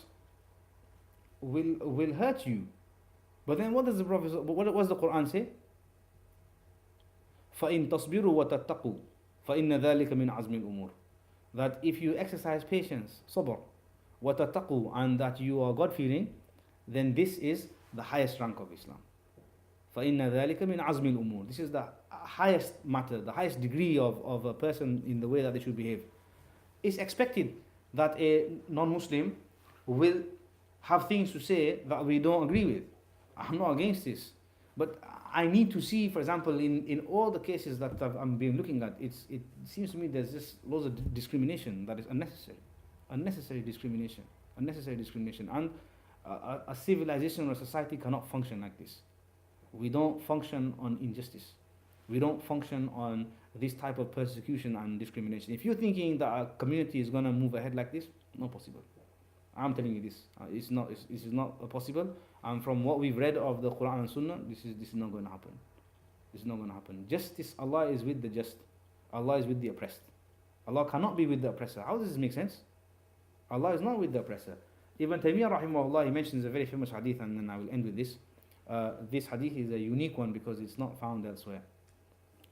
Will hurt you. But then what does the Prophet, what does the Quran say? فَإِن تَصْبِرُوا وَتَتَّقُوا فَإِنَّ ذَلِكَ مِنْ عَزْمِ الْأُمُورِ. That if you exercise patience, sabr, وَتَتَّقُوا, and that you are God-fearing, then this is the highest rank of Islam. فَإِنَّ ذَلِكَ مِنْ عَزْمِ الْأُمُورِ. This is the highest matter, the highest degree of a person in the way that they should behave. It's expected that a non-Muslim will have things to say that we don't agree with. I'm not against this. But I need to see, for example, in all the cases that I've been looking at, it seems to me there's just loads of discrimination that is unnecessary. Unnecessary discrimination. And a civilization or a society cannot function like this. We don't function on injustice. We don't function on this type of persecution and discrimination. If you're thinking that a community is going to move ahead like this, not possible. I'm telling you this. This is not possible. And from what we've read of the Quran and Sunnah, this is not going to happen. This is not going to happen. Justice, Allah is with the just. Allah is with the oppressed. Allah cannot be with the oppressor. How does this make sense? Allah is not with the oppressor. Ibn Taymiyyah rahimahullah, he mentions a very famous hadith, and then I will end with this. This hadith is a unique one because it's not found elsewhere.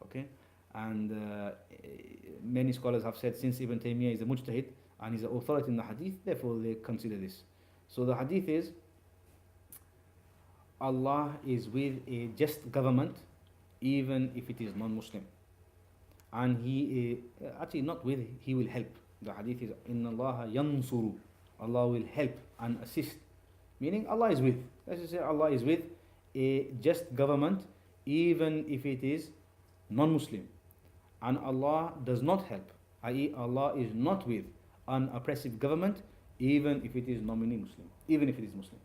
Okay? And many scholars have said since Ibn Taymiyyah is a mujtahid and is an authority in the hadith, therefore they consider this. So the hadith is, Allah is with a just government even if it is non-Muslim. And He actually not with, He will help. The hadith is, Inna Allah yansuru. Allah will help and assist. Meaning Allah is with. Let's just say Allah is with a just government even if it is non-Muslim. And Allah does not help, i.e. Allah is not with an oppressive government even if it is nominally Muslim, even if it is Muslim.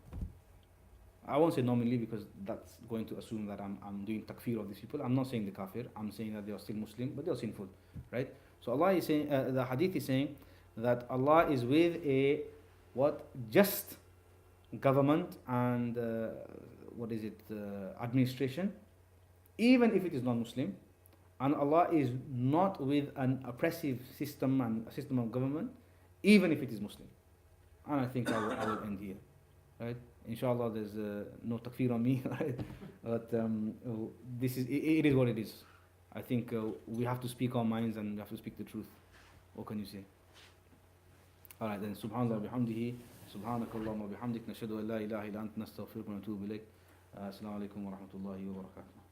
I won't say nominally because that's going to assume that I'm doing takfir of these people. I'm not saying the kafir. I'm saying that they are still Muslim, but they are sinful, right? So Allah is saying, the hadith is saying that Allah is with a what just government and what is it administration, even if it is non-Muslim, and Allah is not with an oppressive system and a system of government, even if it is Muslim. And I think I will end here, right? Inshallah, there's no takfir on me, right? But this is it is what it is. I think we have to speak our minds and we have to speak the truth. What can you say? All right then. Subhanallah bihamdihi. Subhanakallahumma bihamdik. Nashhadu an la ilaha illa anta nastaghfiruka wa natubu ilayk. Assalamu alaikum wa rahmatullahi wa barakatuh.